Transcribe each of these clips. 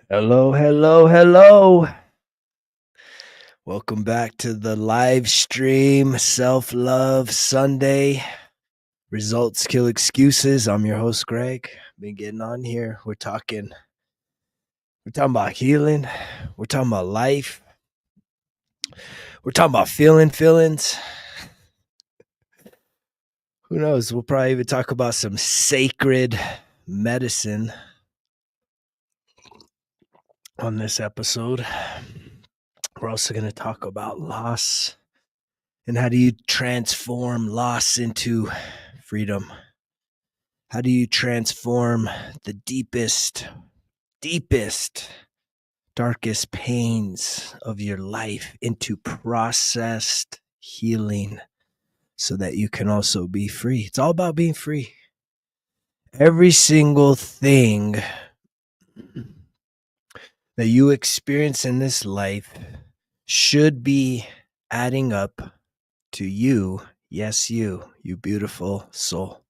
Hello, hello, hello. Welcome back to the live stream Self Love Sunday. Results kill excuses. I'm your host, Greg. Been getting on here. We're talking about healing. We're talking about life. We're talking about feelings. Who knows? We'll probably even talk about some sacred medicine on this episode. We're also going to talk about loss and how do you transform loss into freedom? How do you transform the deepest, darkest pains of your life into processed healing so that you can also be free? It's all about being free. Every single thing that you experience in this life should be adding up to you. Yes, you beautiful soul.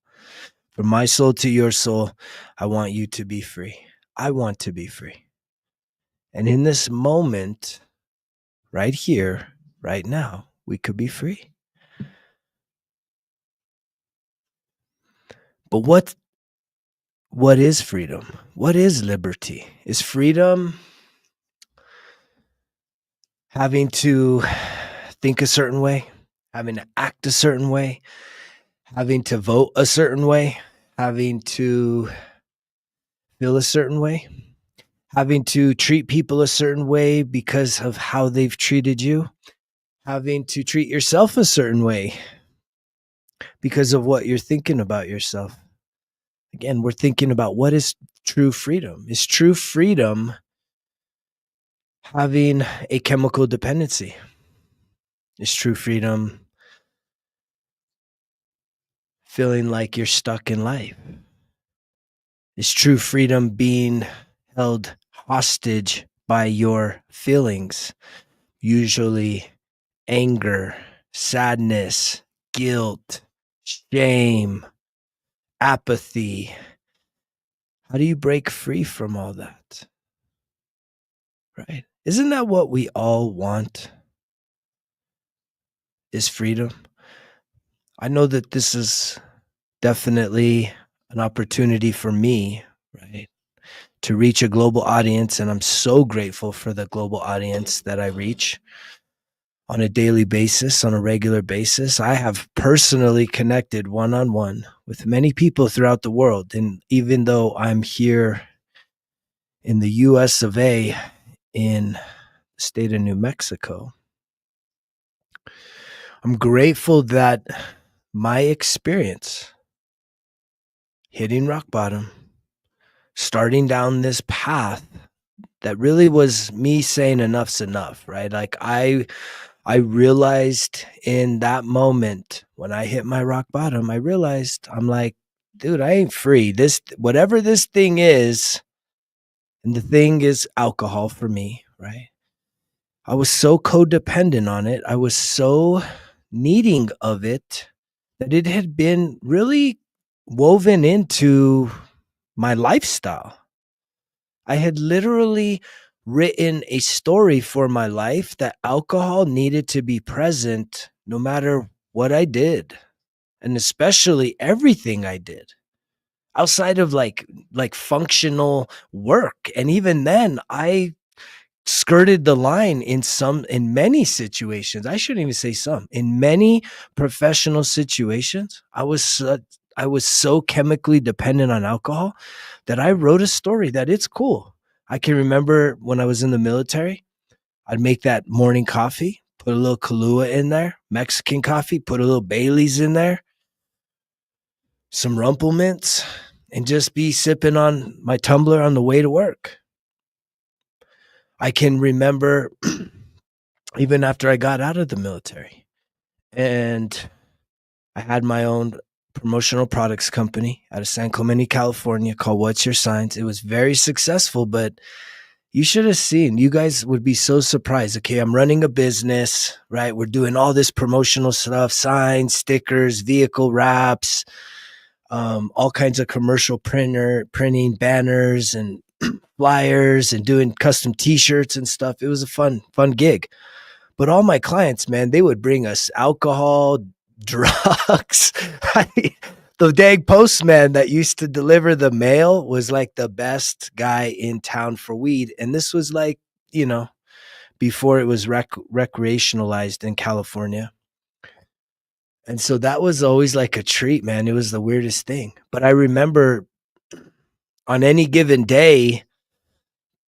From my soul to your soul, I want you to be free. I want to be free. And in this moment, right here, right now, we could be free. But what is freedom? What is liberty? Is freedom having to think a certain way, having to act a certain way, having to vote a certain way, having to feel a certain way, having to treat people a certain way because of how they've treated you, having to treat yourself a certain way because of what you're thinking about yourself? Again, we're thinking about what is true freedom. Is true freedom having a chemical dependency? Is true freedom feeling like you're stuck in life? Is true freedom being held hostage by your feelings? Usually anger, sadness, guilt, shame, apathy. How do you break free from all that? Right? Isn't that what we all want? Is freedom? I know that this is definitely an opportunity for me, right, to reach a global audience. And I'm so grateful for the global audience that I reach on a daily basis, on a regular basis. I have personally connected one-on-one with many people throughout the world. And even though I'm here in the US of A, in the state of New Mexico, I'm grateful that my experience hitting rock bottom, starting down this path that really was me saying enough's enough, right? Like I realized in that moment when I hit my rock bottom, I realized I'm like, dude, I ain't free. This, whatever this thing is, and the thing is alcohol for me, right? I was so codependent on it. I was so needing of it that it had been really woven into my lifestyle. I had literally written a story for my life that alcohol needed to be present no matter what I did, and especially everything I did outside of like functional work. And even then I skirted the line in many situations. I shouldn't even say some. In many professional situations, I was so chemically dependent on alcohol that I wrote a story that it's cool. I can remember when I was in the military, I'd make that morning coffee, put a little Kahlua in there, Mexican coffee, put a little Bailey's in there, some Rumplemints, and just be sipping on my tumbler on the way to work. I can remember even after I got out of the military and I had my own promotional products company out of San Clemente, California called What's Your Signs. It was very successful, but you should have seen, you guys would be so surprised. Okay, I'm running a business, right? We're doing all this promotional stuff, signs, stickers, vehicle wraps, all kinds of commercial printing, banners, and flyers and doing custom t-shirts and stuff. It was a fun gig. But all my clients, man, they would bring us alcohol, drugs. The dang postman that used to deliver the mail was like the best guy in town for weed. And this was like, you know, before it was recreationalized in California. And so that was always like a treat, man. It was the weirdest thing. But I remember on any given day,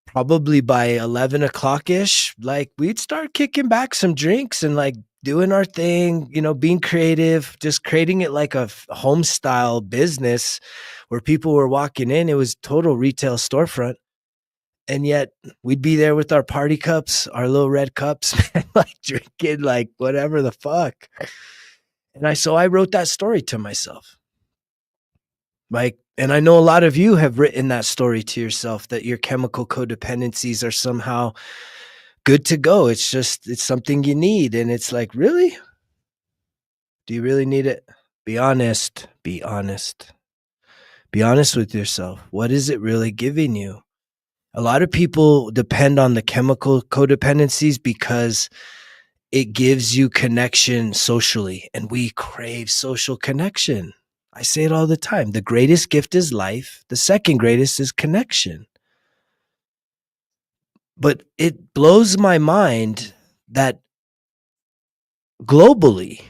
probably by 11 o'clock ish, like we'd start kicking back some drinks and like doing our thing, you know, being creative, just creating it like a home style business where people were walking in. It was total retail storefront. And yet we'd be there with our party cups, our little red cups, man, like drinking like whatever the fuck. So I wrote that story to myself. Like, and I know a lot of you have written that story to yourself that your chemical codependencies are somehow good to go. It's just, it's something you need. And it's like, really? Do you really need it? Be honest. Be honest. Be honest with yourself. What is it really giving you? A lot of people depend on the chemical codependencies because it gives you connection socially, and we crave social connection. I say it all the time. The greatest gift is life. The second greatest is connection. But it blows my mind that globally,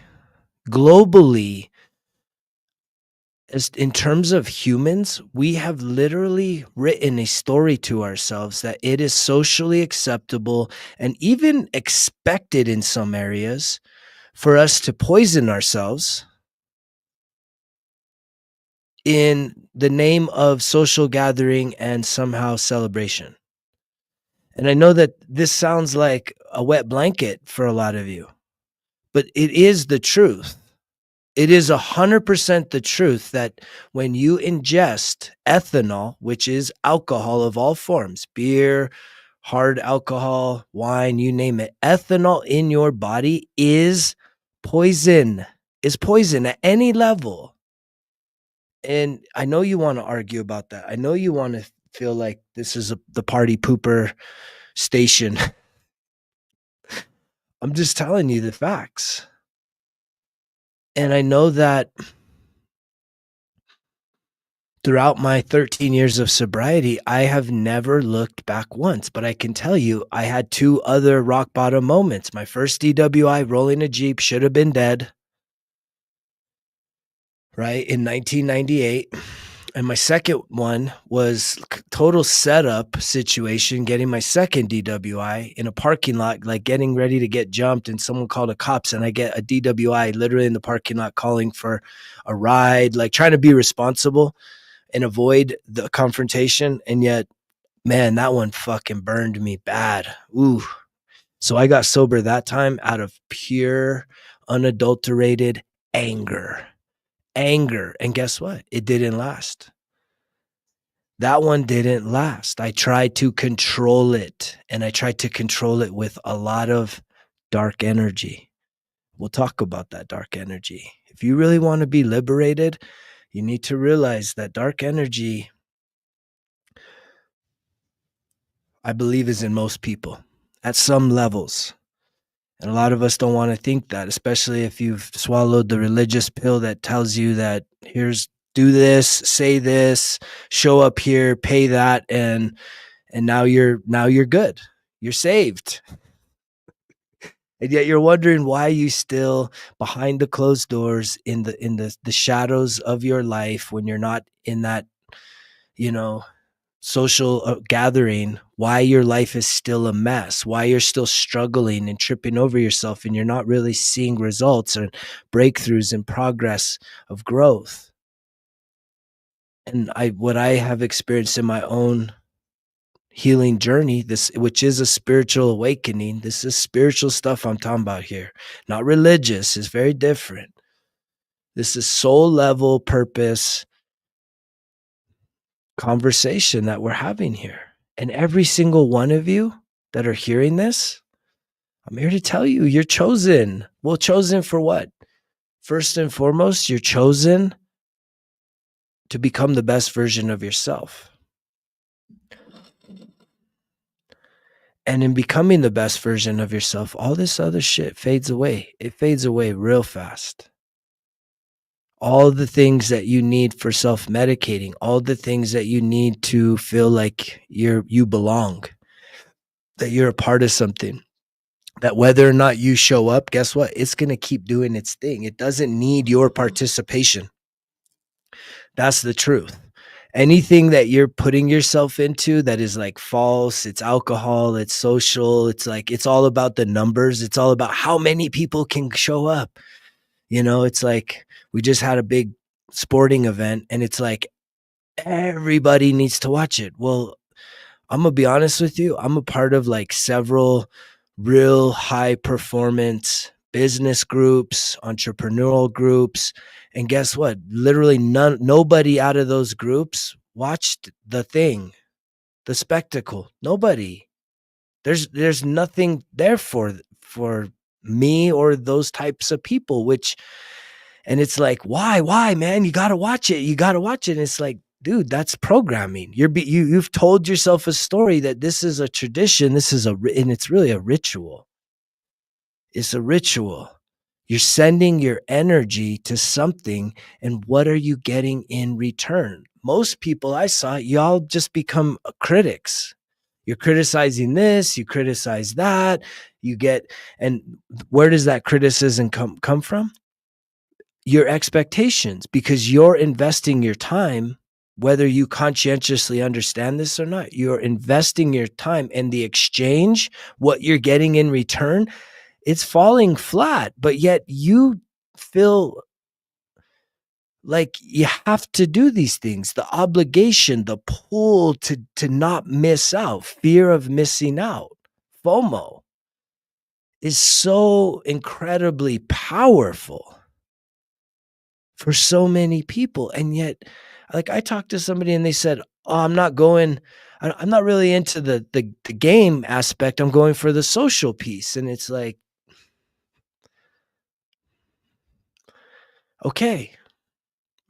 as in terms of humans, we have literally written a story to ourselves that it is socially acceptable and even expected in some areas for us to poison ourselves in the name of social gathering and somehow celebration. And I know that this sounds like a wet blanket for a lot of you, but it is the truth. It is 100% the truth that when you ingest ethanol, which is alcohol of all forms, beer, hard alcohol, wine, you name it, ethanol in your body is poison at any level. And I know you want to argue about that. I know you want to feel like this is the party pooper station. I'm just telling you the facts. And I know that throughout my 13 years of sobriety, I have never looked back once, but I can tell you I had two other rock bottom moments. My first DWI, rolling a Jeep, should have been dead, right, in 1998. And my second one was total setup situation, getting my second DWI in a parking lot, like getting ready to get jumped, and someone called the cops, and I get a DWI literally in the parking lot calling for a ride, like trying to be responsible and avoid the confrontation. And yet, man, that one fucking burned me bad. Ooh. So I got sober that time out of pure, unadulterated anger. And guess what? It didn't last. That one didn't last. I tried to control it, and I tried to control it with a lot of dark energy. We'll talk about that dark energy. If you really want to be liberated, you need to realize that dark energy, I believe, is in most people at some levels. And a lot of us don't want to think that, especially if you've swallowed the religious pill that tells you that here's do this, say this, show up here, pay that, and now you're good. You're saved. And yet you're wondering why you still behind the closed doors in the shadows of your life when you're not in that, you know, social gathering, why your life is still a mess, why you're still struggling and tripping over yourself, and you're not really seeing results or breakthroughs and progress of growth. And what I have experienced in my own healing journey, this, which is a spiritual awakening, this is spiritual stuff I'm talking about here, not religious, is very different. This is soul level purpose conversation that we're having here. And every single one of you that are hearing this, I'm here to tell you, you're chosen. Well, chosen for what? First and foremost, you're chosen to become the best version of yourself. And in becoming the best version of yourself, all this other shit fades away. It fades away real fast. All the things that you need for self-medicating, all the things that you need to feel like you belong, that you're a part of something, that whether or not you show up, guess what? It's going to keep doing its thing. It doesn't need your participation. That's the truth. Anything that you're putting yourself into that is like false, it's alcohol, it's social, it's like it's all about the numbers. It's all about how many people can show up. It's like we just had a big sporting event and it's like everybody needs to watch it. Well, I'm gonna be honest with you. I'm a part of like several real high performance business groups, entrepreneurial groups, and guess what? Literally nobody out of those groups watched the thing, the spectacle. Nobody. There's nothing there for me or those types of people, and it's like, why, man? You got to watch it. You got to watch it. And it's like, dude, that's programming. You've told yourself a story that this is a tradition. And it's really a ritual. It's a ritual. You're sending your energy to something. And what are you getting in return? Most people I saw, y'all just become critics. You're criticizing this, you criticize that, and where does that criticism come from? Your expectations, because you're investing your time, whether you conscientiously understand this or not. You're investing your time, and the exchange, what you're getting in return, it's falling flat, but yet you feel like you have to do these things. The obligation, the pull to not miss out, fear of missing out, FOMO, is so incredibly powerful for so many people. And yet, like, I talked to somebody and they said, oh, I'm not really into the game aspect. I'm going for the social piece. And it's like, okay,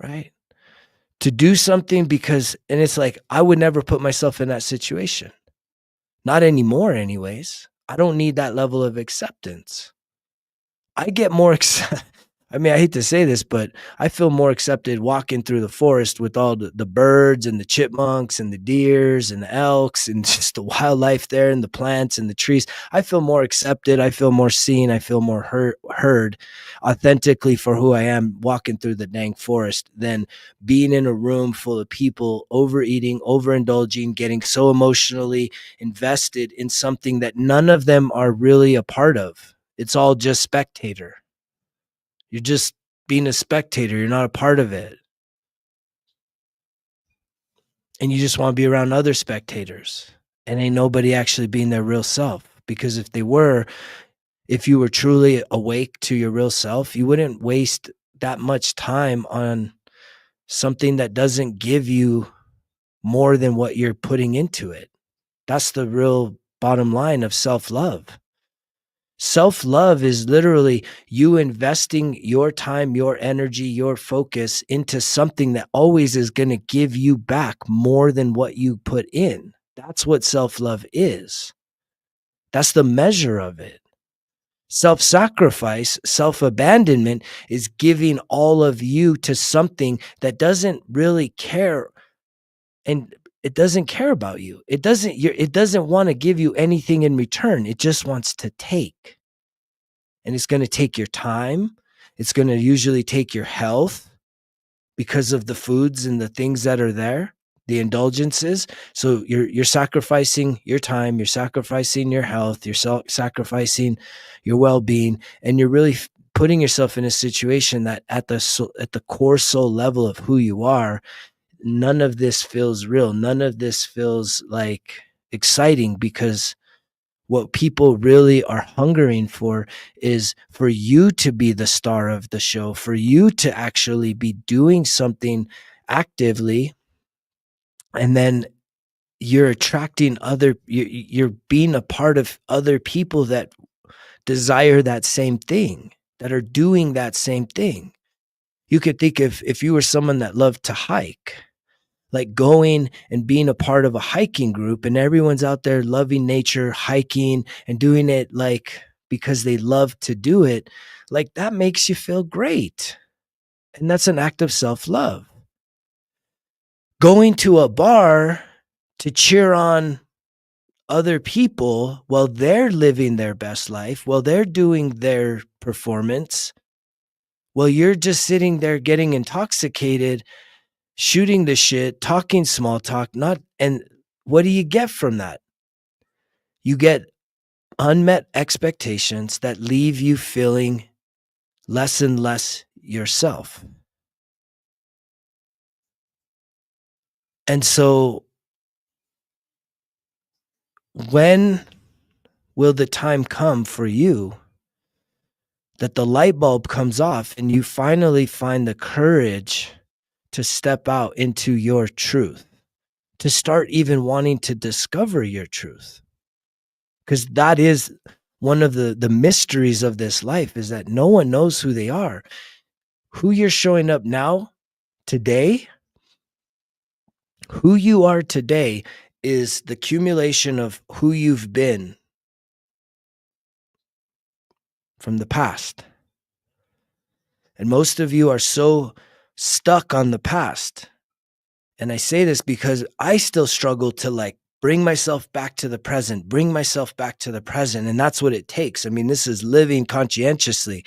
right? To do something and it's like, I would never put myself in that situation. Not anymore, anyways. I don't need that level of acceptance. I get more I mean, I hate to say this, but I feel more accepted walking through the forest with all the birds and the chipmunks and the deers and the elks and just the wildlife there and the plants and the trees. I feel more accepted. I feel more seen. I feel more heard authentically for who I am walking through the dang forest than being in a room full of people overeating, overindulging, getting so emotionally invested in something that none of them are really a part of. It's all just spectator. You're just being a spectator. You're not a part of it. And you just want to be around other spectators. And ain't nobody actually being their real self. Because if you were truly awake to your real self, you wouldn't waste that much time on something that doesn't give you more than what you're putting into it. That's the real bottom line of self-love. Self-love is literally you investing your time, your energy, your focus into something that always is going to give you back more than what you put in. That's what self-love is. That's the measure of it. Self-sacrifice, self-abandonment is giving all of you to something that doesn't really care, and it doesn't care about you. It doesn't want to give you anything in return. It just wants to take. And it's going to take your time. It's going to usually take your health because of the foods and the things that are there, the indulgences. So you're sacrificing your time, you're sacrificing your health, you're sacrificing your well-being, and you're really putting yourself in a situation that at the core soul level of who you are, none of this feels real. None of this feels like exciting, because what people really are hungering for is for you to be the star of the show, for you to actually be doing something actively. And then you're attracting you're being a part of other people that desire that same thing, that are doing that same thing. You could think if you were someone that loved to hike, like going and being a part of a hiking group and everyone's out there loving nature, hiking and doing it like because they love to do it, like that makes you feel great. And that's an act of self-love. Going to a bar to cheer on other people while they're living their best life, while they're doing their performance, while you're just sitting there getting intoxicated, shooting the shit, talking small talk, not, and what do you get from that? You get unmet expectations that leave you feeling less and less yourself. And so, when will the time come for you that the light bulb comes off and you finally find the courage to step out into your truth, to start even wanting to discover your truth? Because that is one of the mysteries of this life, is that no one knows who they are. Who you're showing up now, today, who you are today is the accumulation of who you've been from the past. And most of you are so stuck on the past. And I say this because I still struggle to like bring myself back to the present, bring myself back to the present. And that's what it takes. I mean, this is living conscientiously.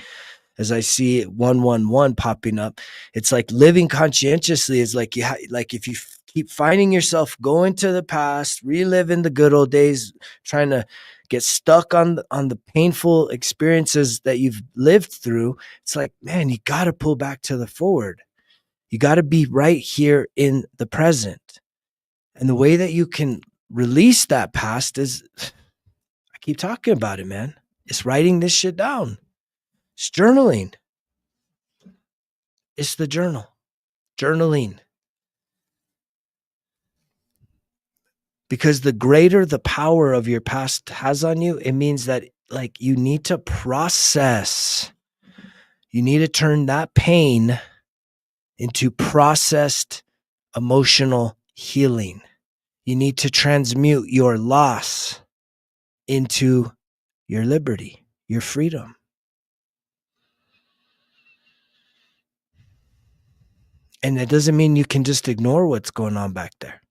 As I see 111 popping up, it's like living conscientiously is like like if you keep finding yourself going to the past, reliving the good old days, trying to get stuck on the painful experiences that you've lived through, it's like, man, you got to pull back to the forward. You got to be right here in the present. And the way that you can release that past is, I keep talking about it, man. It's writing this shit down. It's journaling. It's the journaling. Because the greater the power of your past has on you, it means that like you need to process. You need to turn that pain into processed emotional healing. You need to transmute your loss into your liberty, your freedom. And it doesn't mean you can just ignore what's going on back there,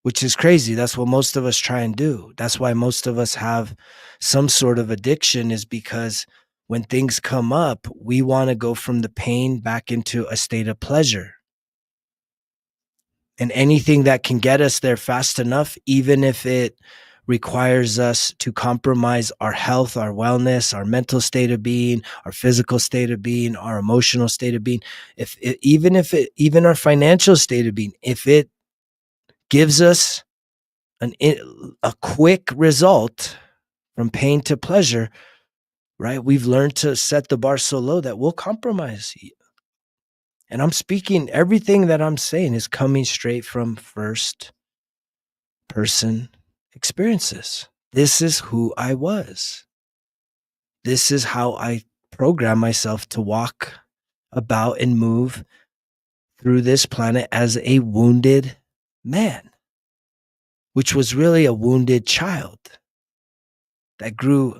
which is crazy. That's what most of us try and do. That's why most of us have some sort of addiction, is because when things come up, we want to go from the pain back into a state of pleasure. And anything that can get us there fast enough, even if it requires us to compromise our health, our wellness, our mental state of being, our physical state of being, our emotional state of being, even our financial state of being, if it gives us a quick result from pain to pleasure, right? We've learned to set the bar so low that we'll compromise. And I'm speaking, everything that I'm saying is coming straight from first person experiences. This is who I was. This is how I program myself to walk about and move through this planet as a wounded man, which was really a wounded child that grew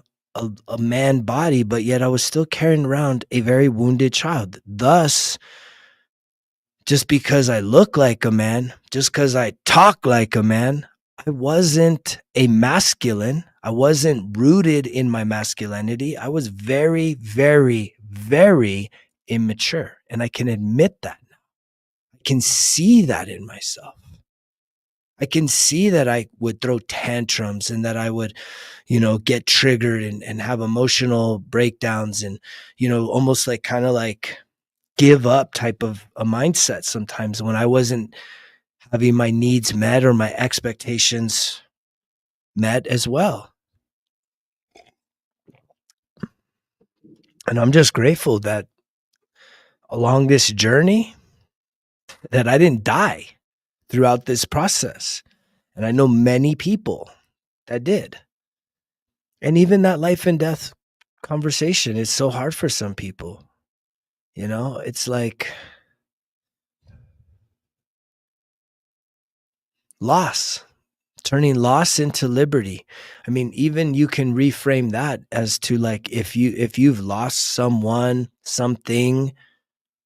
a man body, but yet I was still carrying around a very wounded child. Thus, just because I look like a man, just because I talk like a man, I wasn't a masculine. I wasn't rooted in my masculinity. I was very, very, very immature. And I can admit that now. I can see that in myself. I can see that I would throw tantrums and that I would, get triggered and have emotional breakdowns and, almost like kind of like give up type of a mindset sometimes when I wasn't having my needs met or my expectations met as well. And I'm just grateful that along this journey that I didn't die throughout this process. And I know many people that did. And even that life and death conversation is so hard for some people. It's like loss, turning loss into liberty. I mean, even you can reframe that as to like if you've lost someone, something,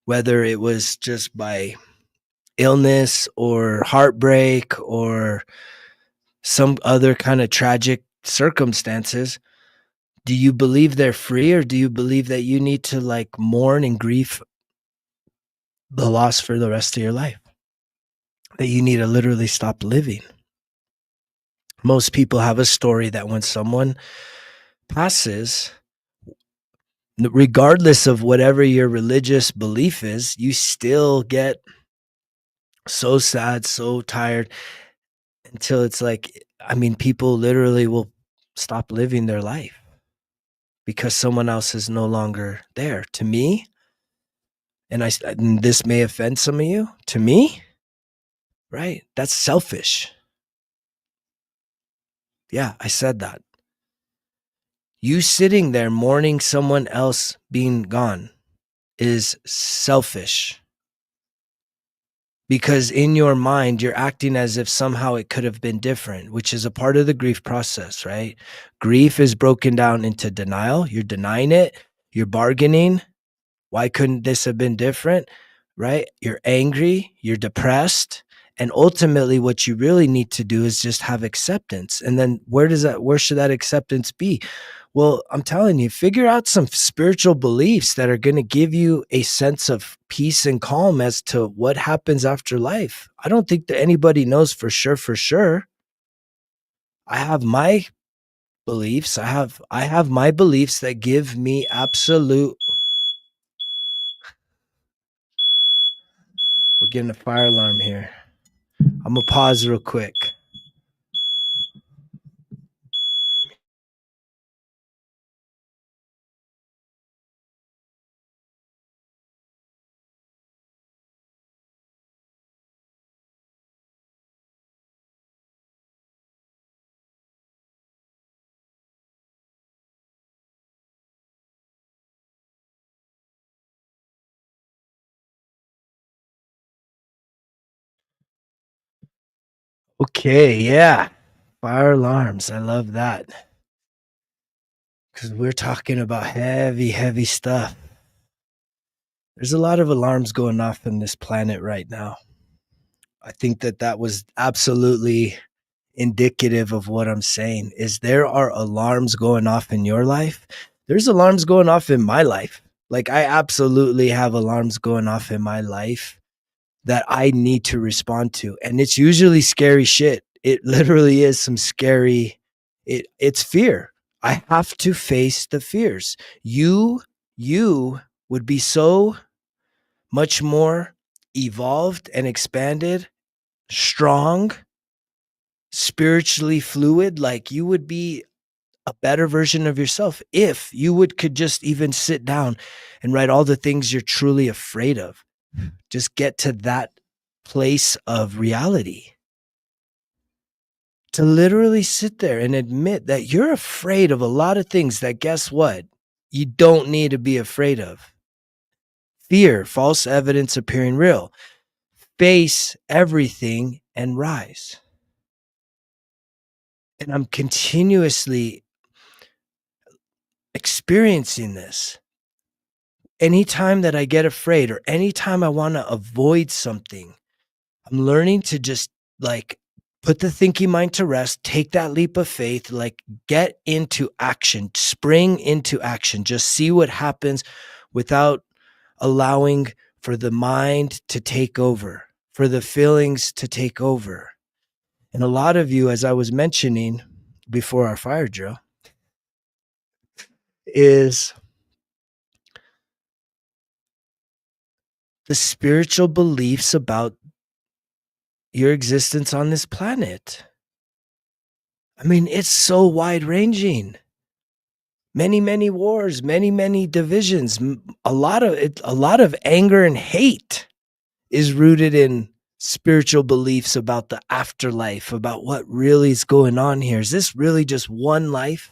whether it was just by illness or heartbreak or some other kind of tragic circumstances, do you believe they're free, or do you believe that you need to like mourn and grieve the loss for the rest of your life? That you need to literally stop living. Most people have a story that when someone passes, regardless of whatever your religious belief is, you still get so sad, so tired, until it's like, I mean, people literally will stop living their life because someone else is no longer there. To me, and this may offend some of you, to me, right? That's selfish. Yeah, I said that. You sitting there mourning someone else being gone is selfish. Because in your mind, you're acting as if somehow it could have been different, which is a part of the grief process, right? Grief is broken down into denial. You're denying it. You're bargaining. Why couldn't this have been different? Right? You're angry. You're depressed. And ultimately, what you really need to do is just have acceptance. And then where should that acceptance be? Well, I'm telling you, figure out some spiritual beliefs that are going to give you a sense of peace and calm as to what happens after life. I don't think that anybody knows for sure. I have my beliefs. I have my beliefs that give me absolute. We're getting a fire alarm here. I'm going to pause real quick. Okay, yeah. Fire alarms. I love that. Because we're talking about heavy stuff. There's a lot of alarms going off in this planet right now. I think that was absolutely indicative of what I'm saying. Is there are alarms going off in your life? There's alarms going off in my life. Like I absolutely have alarms going off in my life that I need to respond to. And it's usually scary shit. It literally is some scary, it's fear. I have to face the fears. You would be so much more evolved and expanded, strong, spiritually fluid. Like you would be a better version of yourself if you could just even sit down and write all the things you're truly afraid of. Just get to that place of reality. To literally sit there and admit that you're afraid of a lot of things that, guess what? You don't need to be afraid of. Fear, false evidence appearing real. Face everything and rise. And I'm continuously experiencing this. Anytime that I get afraid or anytime I want to avoid something, I'm learning to just like put the thinking mind to rest, take that leap of faith, like get into action, spring into action, just see what happens without allowing for the mind to take over, for the feelings to take over. And a lot of you, as I was mentioning before our fire drill, is the spiritual beliefs about your existence on this planet. I mean, it's so wide ranging. Many wars, many divisions. A lot of anger and hate is rooted in spiritual beliefs about the afterlife, about what really is going on here. Is this really just one life?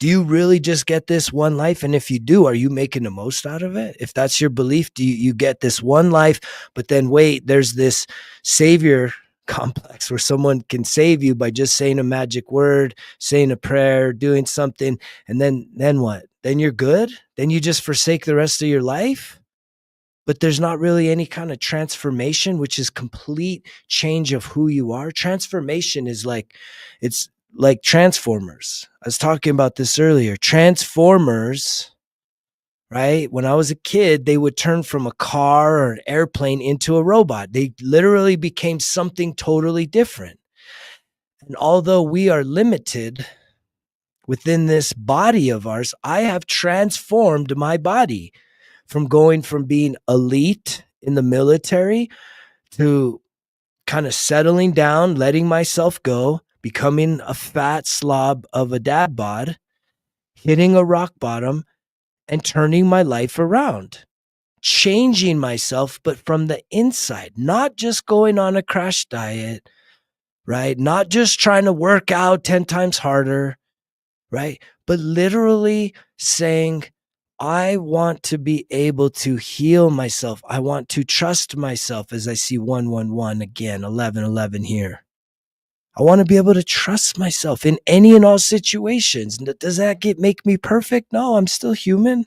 Do you really just get this one life? And if you do, are you making the most out of it? If that's your belief, do you get this one life, but then wait, there's this savior complex where someone can save you by just saying a magic word, saying a prayer, doing something, and then what? Then you're good? Then you just forsake the rest of your life? But there's not really any kind of transformation, which is complete change of who you are. Transformation is like, it's like Transformers. I was talking about this earlier. Transformers, right? When I was a kid, they would turn from a car or an airplane into a robot. They literally became something totally different. And although we are limited within this body of ours, I have transformed my body from going from being elite in the military to kind of settling down, letting myself go, becoming a fat slob of a dad bod, hitting a rock bottom, and turning my life around, changing myself, but from the inside, not just going on a crash diet, right? Not just trying to work out 10 times harder, right? But literally saying, I want to be able to heal myself. I want to trust myself as I see 111 again, 1111 here. I want to be able to trust myself in any and all situations. Does that make me perfect? No, I'm still human.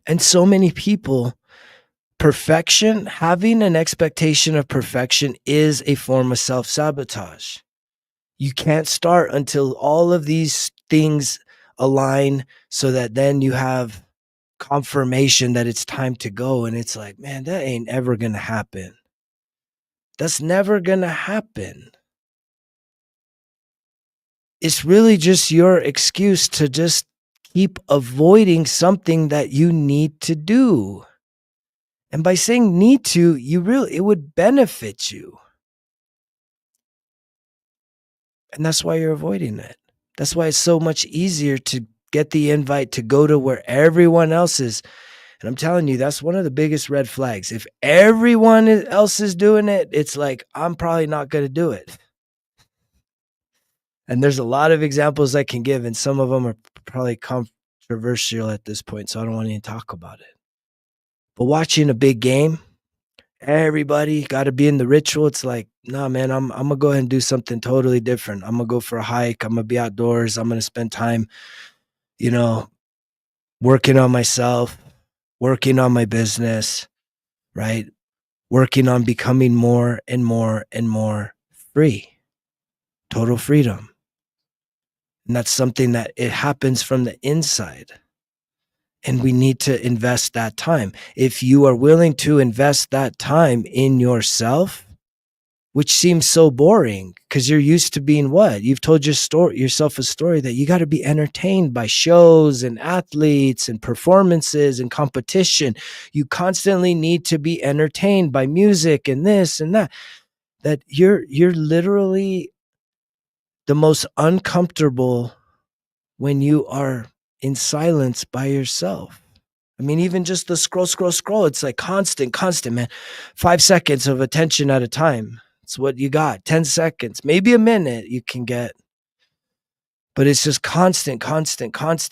And so many people, perfection, having an expectation of perfection is a form of self-sabotage. You can't start until all of these things align so that then you have confirmation that it's time to go. And it's like, man, that ain't ever going to happen. That's never going to happen. It's really just your excuse to just keep avoiding something that you need to do. And by saying need to, it would benefit you. And that's why you're avoiding it. That's why it's so much easier to get the invite to go to where everyone else is. And I'm telling you, that's one of the biggest red flags. If everyone else is doing it, it's like, I'm probably not going to do it. And there's a lot of examples I can give, and some of them are probably controversial at this point, so I don't want to even talk about it. But watching a big game, everybody got to be in the ritual. It's like, nah, man, I'm going to go ahead and do something totally different. I'm going to go for a hike. I'm going to be outdoors. I'm going to spend time, working on myself, working on my business, right? Working on becoming more and more and more free, total freedom. And that's something that it happens from the inside. And we need to invest that time. If you are willing to invest that time in yourself, which seems so boring because you're used to being what? You've told yourself a story that you got to be entertained by shows and athletes and performances and competition. You constantly need to be entertained by music and this and that. That you're literally the most uncomfortable when you are in silence by yourself. I mean, even just the scroll, it's like constant, man. 5 seconds of attention at a time. It's what you got. 10 seconds, maybe a minute you can get. But it's just constant,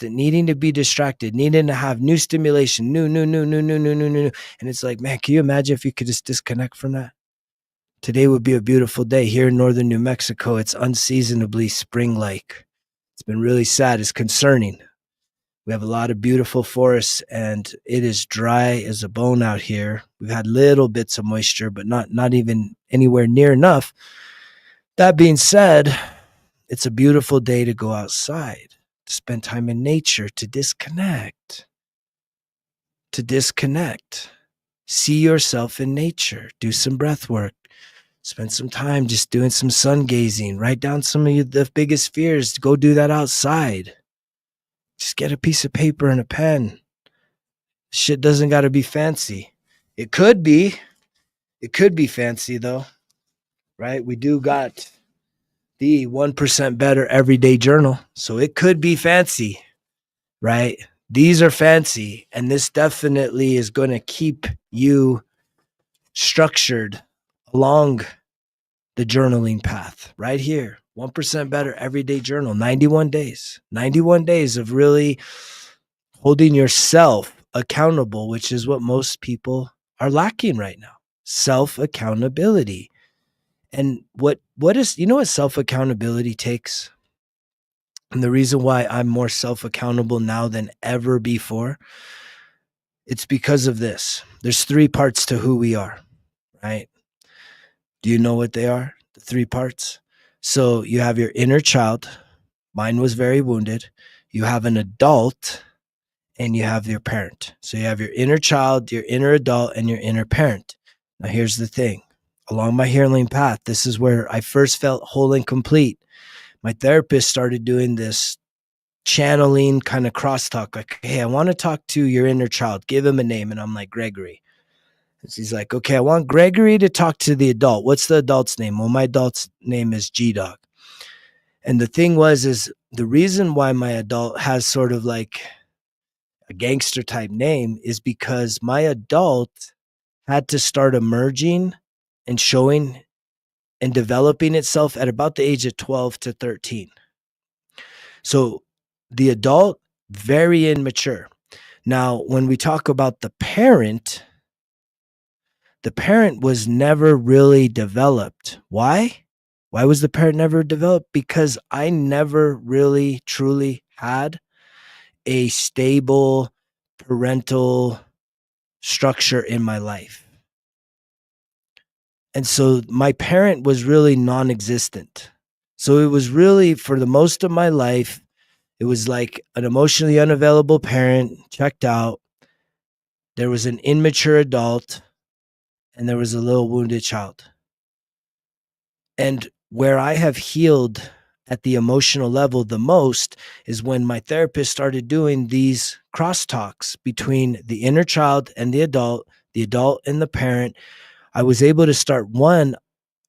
needing to be distracted, needing to have new stimulation, new. And it's like, man, can you imagine if you could just disconnect from that? Today would be a beautiful day. Here in northern New Mexico, it's unseasonably spring-like. It's been really sad. It's concerning. We have a lot of beautiful forests, and it is dry as a bone out here. We've had little bits of moisture, but not even anywhere near enough. That being said, it's a beautiful day to go outside, to spend time in nature, to disconnect. See yourself in nature. Do some breath work. Spend some time just doing some sun gazing. Write down some of the biggest fears. Go do that outside. Just get a piece of paper and a pen. Shit doesn't got to be fancy. It could be fancy though, right? We do got the 1% better everyday journal. So it could be fancy, right? These are fancy, and this definitely is going to keep you structured along the journaling path right here. 1% better everyday journal, 91 days. 91 days of really holding yourself accountable, which is what most people are lacking right now. self-accountability. And what is, what self-accountability takes? And the reason why I'm more self-accountable now than ever before, it's because of this. There's three parts to who we are, right? Do you know what they are? The three parts. So you have your inner child. Mine was very wounded. You have an adult, and you have your parent. So you have your inner child, your inner adult, and your inner parent. Now, here's the thing. Along my healing path, this is where I first felt whole and complete. My therapist started doing this channeling kind of crosstalk. Like, hey, I want to talk to your inner child. Give him a name. And I'm like, Gregory. And she's like, okay, I want Gregory to talk to the adult. What's the adult's name? Well, my adult's name is G-Dog. And the thing is the reason why my adult has sort of like a gangster type name is because my adult had to start emerging and showing and developing itself at about the age of 12 to 13. So the adult, very immature. Now, when we talk about the parent was never really developed. Why? Why was the parent never developed? Because I never really truly had a stable parental structure in my life. And so my parent was really non-existent. So it was really, for the most of my life, it was like an emotionally unavailable parent, checked out. There was an immature adult, and there was a little wounded child. And where I have healed at the emotional level the most is when my therapist started doing these crosstalks between the inner child and the adult and the parent. I was able to start, one,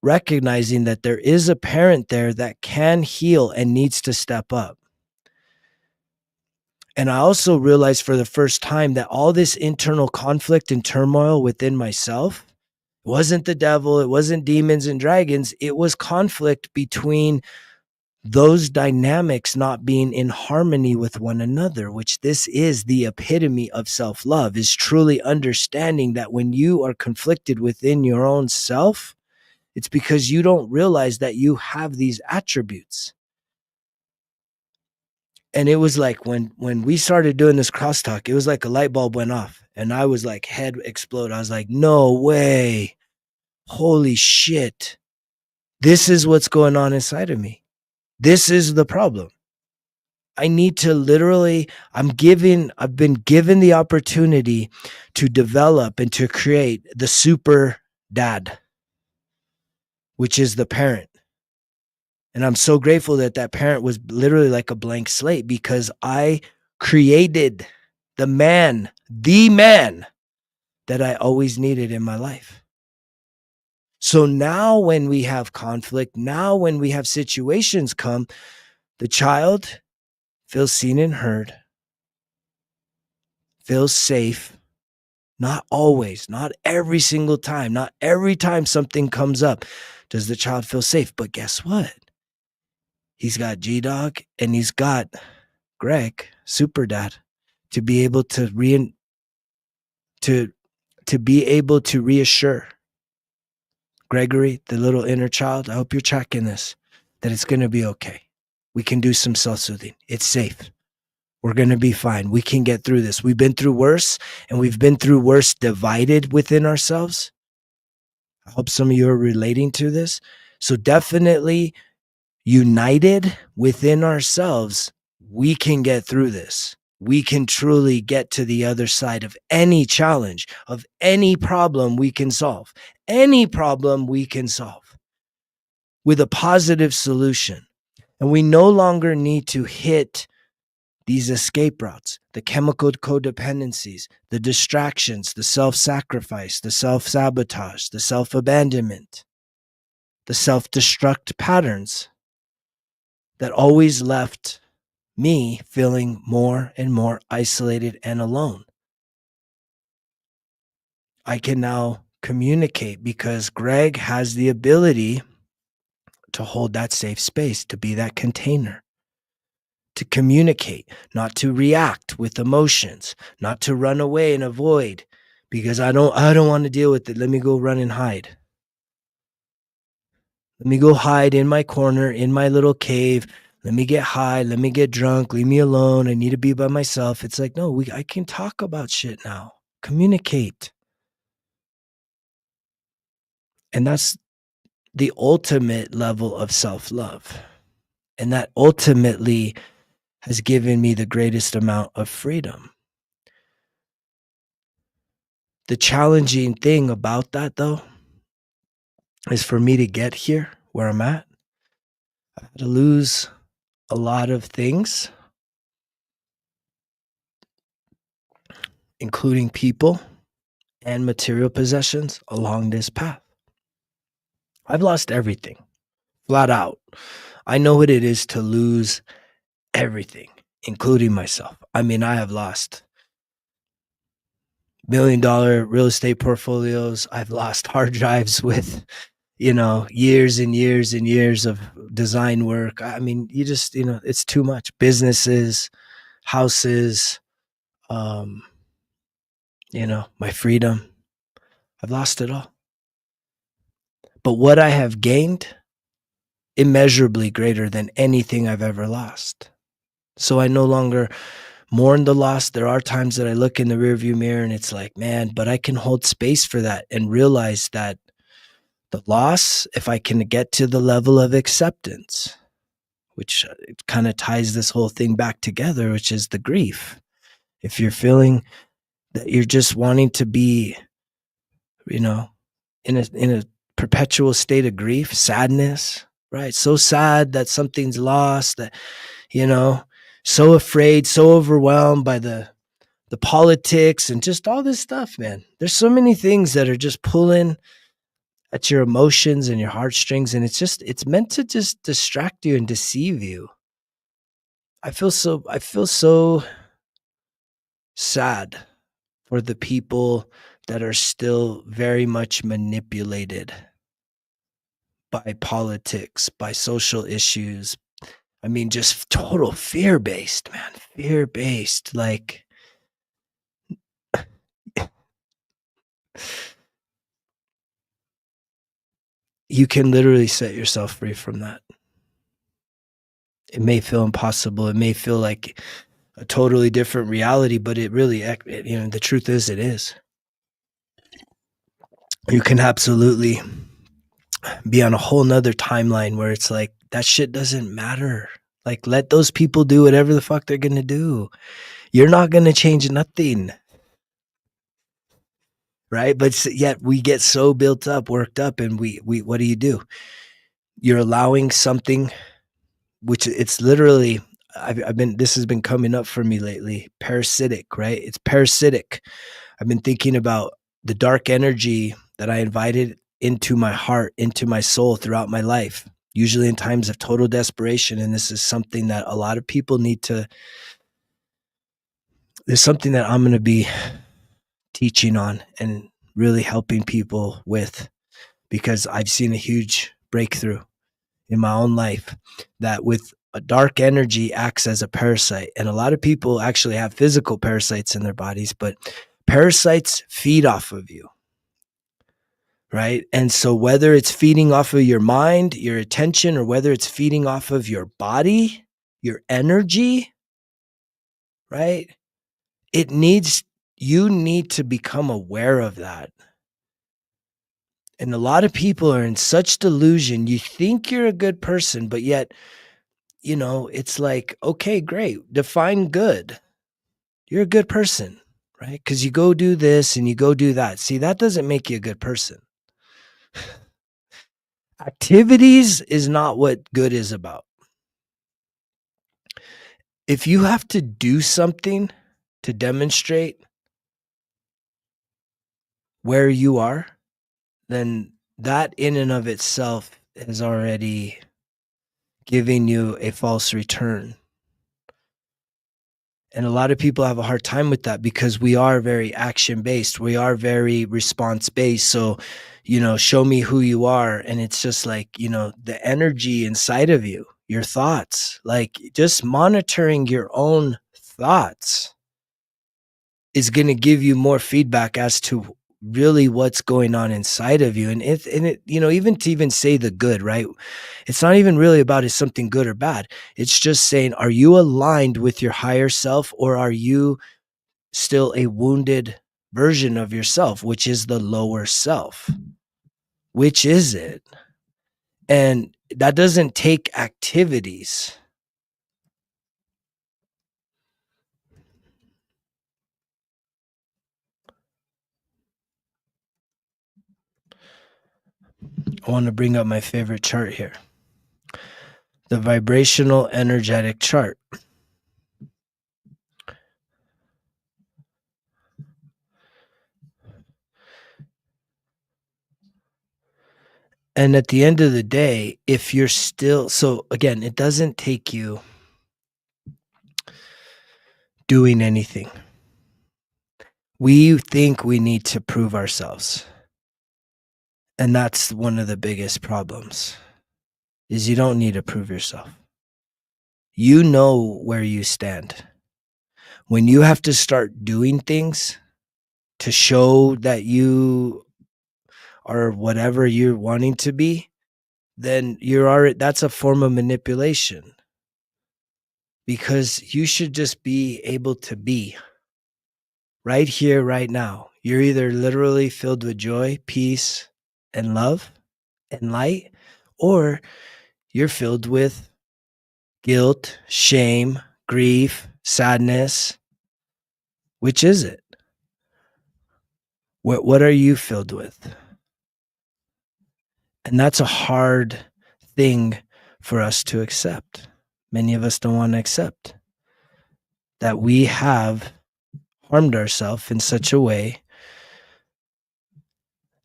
recognizing that there is a parent there that can heal and needs to step up. And I also realized for the first time that all this internal conflict and turmoil within myself wasn't the devil, it wasn't demons and dragons, it was conflict between those dynamics not being in harmony with one another, which this is the epitome of self-love, is truly understanding that when you are conflicted within your own self, it's because you don't realize that you have these attributes. And it was like when we started doing this crosstalk, it was like a light bulb went off and I was like, head explode. I was like, no way. Holy shit. This is what's going on inside of me. This is the problem. I need to literally, I've been given the opportunity to develop and to create the super dad, which is the parent. And I'm so grateful that that parent was literally like a blank slate, because I created the man that I always needed in my life. So now when we have conflict, now when we have situations come, the child feels seen and heard, feels safe. Not always, not every single time, not every time something comes up does the child feel safe. But guess what? He's got G-Dog and he's got Greg, Super Dad, to be able to be able to reassure Gregory, the little inner child. I hope you're tracking this, that it's going to be okay. We can do some self-soothing. It's safe. We're going to be fine. We can get through this. We've been through worse, and we've been through worse divided within ourselves. I hope some of you are relating to this. So definitely united within ourselves, we can get through this. We can truly get to the other side of any challenge, of any problem we can solve. Any problem we can solve with a positive solution. And we no longer need to hit these escape routes, the chemical codependencies, the distractions, the self-sacrifice, the self-sabotage, the self-abandonment, the self-destruct patterns that always left me feeling more and more isolated and alone. I can now communicate because Greg has the ability to hold that safe space, to be that container, to communicate, not to react with emotions, not to run away and avoid, because I don't want to deal with it. Let me go run and hide. Let me go hide in my corner, in my little cave. Let me get high. Let me get drunk. Leave me alone. I need to be by myself. It's like, no, I can talk about shit now. Communicate. And that's the ultimate level of self-love. And that ultimately has given me the greatest amount of freedom. The challenging thing about that, though, is for me to get here where I'm at, I had to lose a lot of things, including people and material possessions along this path. I've lost everything, flat out. I know what it is to lose everything, including myself. I mean, I have lost $1 million real estate portfolios. I've lost hard drives with, years and years and years of design work. I mean, it's too much. Businesses, houses, um, my freedom. I've lost it all. But what I have gained, immeasurably greater than anything I've ever lost. So I no longer mourn the loss. There are times that I look in the rearview mirror and it's like, man, but I can hold space for that and realize that the loss, if I can get to the level of acceptance, which it kind of ties this whole thing back together, which is the grief. If you're feeling that you're just wanting to be, in a perpetual state of grief, sadness, right? So sad that something's lost, that, so afraid, so overwhelmed by the politics and just all this stuff, man. There's so many things that are just pulling at your emotions and your heartstrings, and it's meant to just distract you and deceive you. I feel so sad for the people that are still very much manipulated by politics, by social issues. I mean, just total fear-based, man. Fear-based. Like, you can literally set yourself free from that. It may feel impossible. It may feel like a totally different reality, but it really, the truth is, it is. You can absolutely be on a whole nother timeline where it's like, that shit doesn't matter. Like, let those people do whatever the fuck they're going to do. You're not going to change nothing. Right? But yet we get so built up, worked up, and we what do? You're allowing something, which it's literally, this has been coming up for me lately, parasitic, right? It's parasitic. I've been thinking about the dark energy that I invited into my heart, into my soul throughout my life, usually in times of total desperation. And this is something that a lot of people there's something that I'm going to be teaching on and really helping people with, because I've seen a huge breakthrough in my own life that with a dark energy acts as a parasite. And a lot of people actually have physical parasites in their bodies, but parasites feed off of you. Right? And so whether it's feeding off of your mind, your attention, or whether it's feeding off of your body, your energy, right? You need to become aware of that. And a lot of people are in such delusion. You think you're a good person, but yet, it's like, okay, great. Define good. You're a good person, right? Because you go do this and you go do that. See, that doesn't make you a good person. Activities is not what good is about. If you have to do something to demonstrate where you are, then that in and of itself is already giving you a false return. And a lot of people have a hard time with that because we are very action-based. We are very response-based. So, show me who you are. And it's just like, the energy inside of you, your thoughts, like just monitoring your own thoughts is going to give you more feedback as to really what's going on inside of you. And it, even to even say the good, right? It's not even really about is something good or bad. It's just saying, are you aligned with your higher self, or are you still a wounded version of yourself, which is the lower self? Which is it? And that doesn't take activities. I want to bring up my favorite chart here, the vibrational energetic chart. And at the end of the day, if you're still, so again, it doesn't take you doing anything. We think we need to prove ourselves. And that's one of the biggest problems, is you don't need to prove yourself. You know where you stand. When you have to start doing things to show that you are whatever you're wanting to be, then that's a form of manipulation, because you should just be able to be right here, right now. You're either literally filled with joy, peace, and love and light, or you're filled with guilt, shame, grief, sadness. Which is it? What are you filled with? And that's a hard thing for us to accept. Many of us don't want to accept that we have harmed ourselves in such a way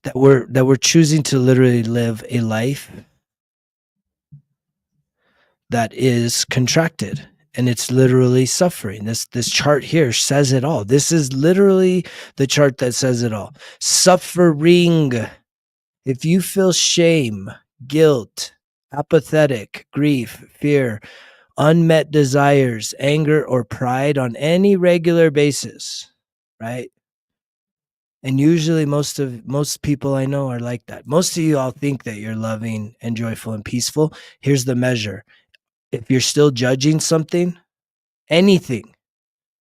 that we're choosing to literally live a life that is contracted, and it's literally suffering. This chart here says it all. This is literally the chart that says it all. Suffering. If you feel shame, guilt, apathetic, grief, fear, unmet desires, anger, or pride on any regular basis, right? And usually most people I know are like that. Most of you all think that you're loving and joyful and peaceful. Here's the measure. If you're still judging something, anything,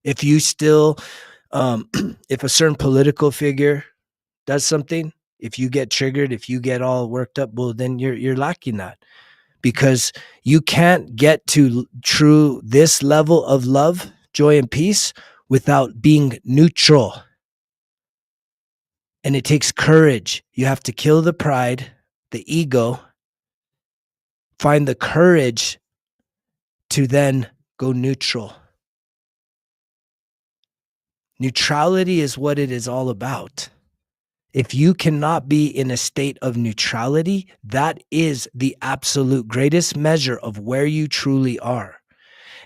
if you still if a certain political figure does something, if you get triggered, if you get all worked up, well, then you're lacking that, because you can't get to this level of love, joy, and peace without being neutral. And it takes courage. You have to kill the pride, the ego, find the courage to then go neutral. Neutrality is what it is all about. If you cannot be in a state of neutrality, that is the absolute greatest measure of where you truly are.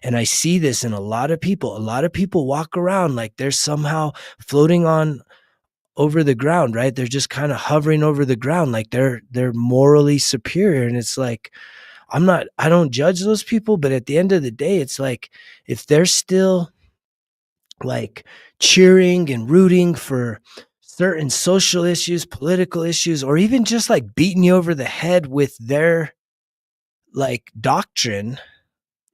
And I see this in a lot of people. A lot of people walk around like they're somehow floating on over the ground, right? They're just kind of hovering over the ground like they're morally superior. And it's like, I don't judge those people, but at the end of the day, it's like, if they're still like cheering and rooting for certain social issues, political issues, or even just like beating you over the head with their like doctrine,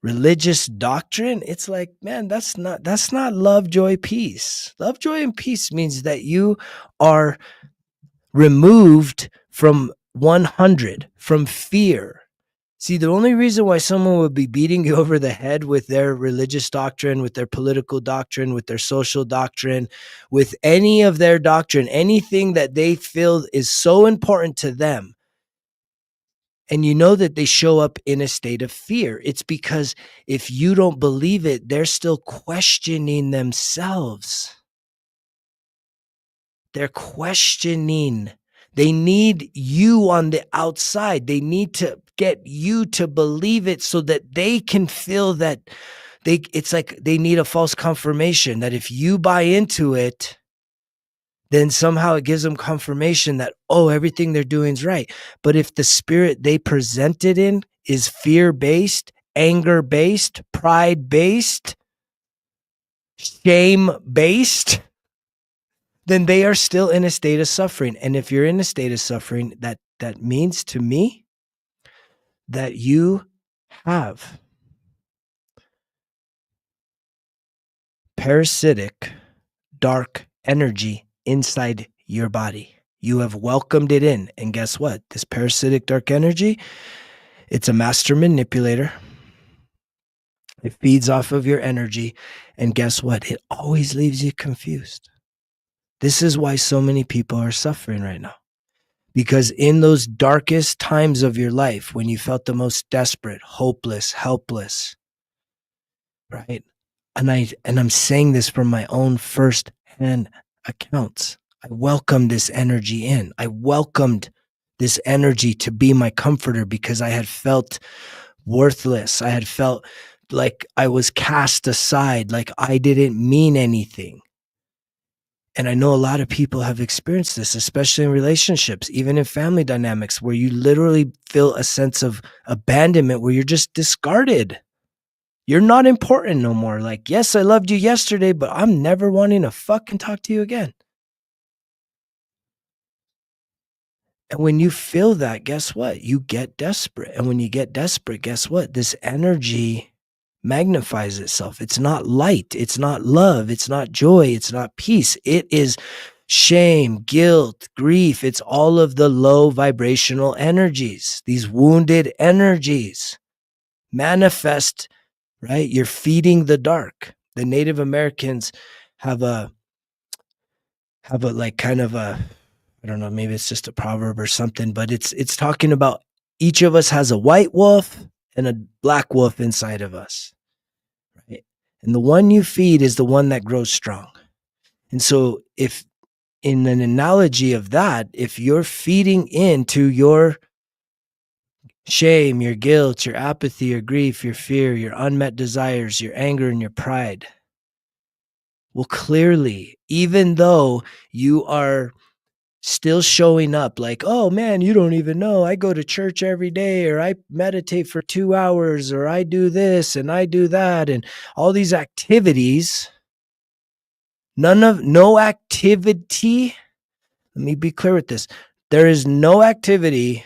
religious doctrine, it's like, man, that's not love, joy, peace. Love, joy, and peace means that you are removed from 100, from fear. See, the only reason why someone would be beating you over the head with their religious doctrine, with their political doctrine, with their social doctrine, with any of their doctrine, anything that they feel is so important to them, and you know that they show up in a state of fear, it's because if you don't believe it, they're still questioning themselves. They're questioning. They need you on the outside. They need to get you to believe it so that they can feel that it's like they need a false confirmation that if you buy into it, then somehow it gives them confirmation that, oh, everything they're doing is right. But if the spirit they present it in is fear-based, anger-based, pride-based, shame-based, then they are still in a state of suffering. And if you're in a state of suffering, that means to me that you have parasitic dark energy inside your body. You have welcomed it in. And guess what? This parasitic dark energy, it's a master manipulator. It feeds off of your energy. And guess what? It always leaves you confused. This is why so many people are suffering right now. Because in those darkest times of your life, when you felt the most desperate, hopeless, helpless, right? And I'm saying this from my own first-hand accounts. I welcomed this energy in. I welcomed this energy to be my comforter because I had felt worthless. I had felt like I was cast aside, like I didn't mean anything. And I know a lot of people have experienced this, especially in relationships, even in family dynamics, where you literally feel a sense of abandonment, where you're just discarded. You're not important no more. Like, yes, I loved you yesterday, but I'm never wanting to fucking talk to you again. And when you feel that, guess what? You get desperate. And when you get desperate, guess what? This energy magnifies itself. It's not light. It's not love. It's not joy. It's not peace. It is shame, guilt, grief. It's all of the low vibrational energies, these wounded energies manifest, right? You're feeding the dark. The Native Americans have a like kind of a, I don't know, maybe it's just a proverb or something, but it's talking about each of us has a white wolf and a black wolf inside of us, right? And the one you feed is the one that grows strong. And so if in an analogy of that, if you're feeding into your shame, your guilt, your apathy, your grief, your fear, your unmet desires, your anger, and your pride, well, clearly, even though you are still showing up like, oh man, you don't even know. I go to church every day, or I meditate for 2 hours, or I do this and I do that, and all these activities, no activity. Let me be clear with this. There is no activity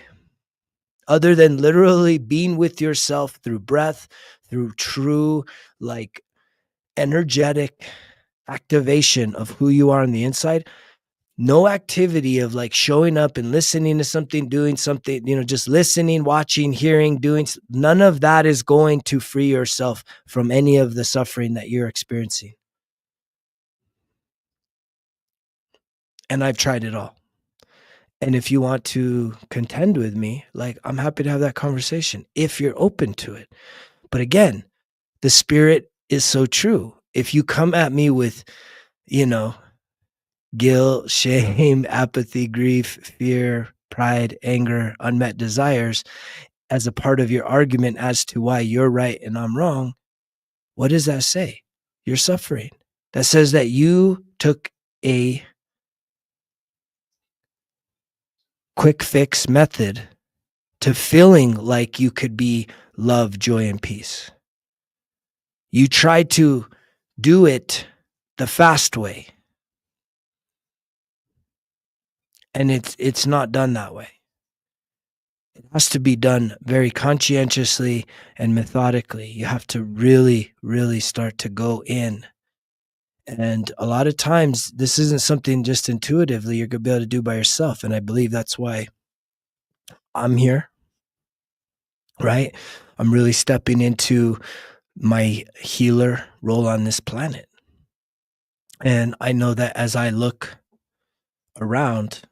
other than literally being with yourself through breath, through true, like energetic activation of who you are on the inside. No activity of like showing up and listening to something, doing something, just listening, watching, hearing, doing, none of that is going to free yourself from any of the suffering that you're experiencing. And I've tried it all. And if you want to contend with me, like, I'm happy to have that conversation if you're open to it. But again, the spirit is so true. If you come at me with, guilt, shame, apathy, grief, fear, pride, anger, unmet desires as a part of your argument as to why you're right and I'm wrong, what does that say? You're suffering. That says that you took a quick fix method to feeling like you could be love, joy, and peace. You tried to do it the fast way. And it's not done that way. It has to be done very conscientiously and methodically. You have to really, really start to go in. And a lot of times, this isn't something just intuitively you're going to be able to do by yourself. And I believe that's why I'm here, right? I'm really stepping into my healer role on this planet. And I know that as I look around,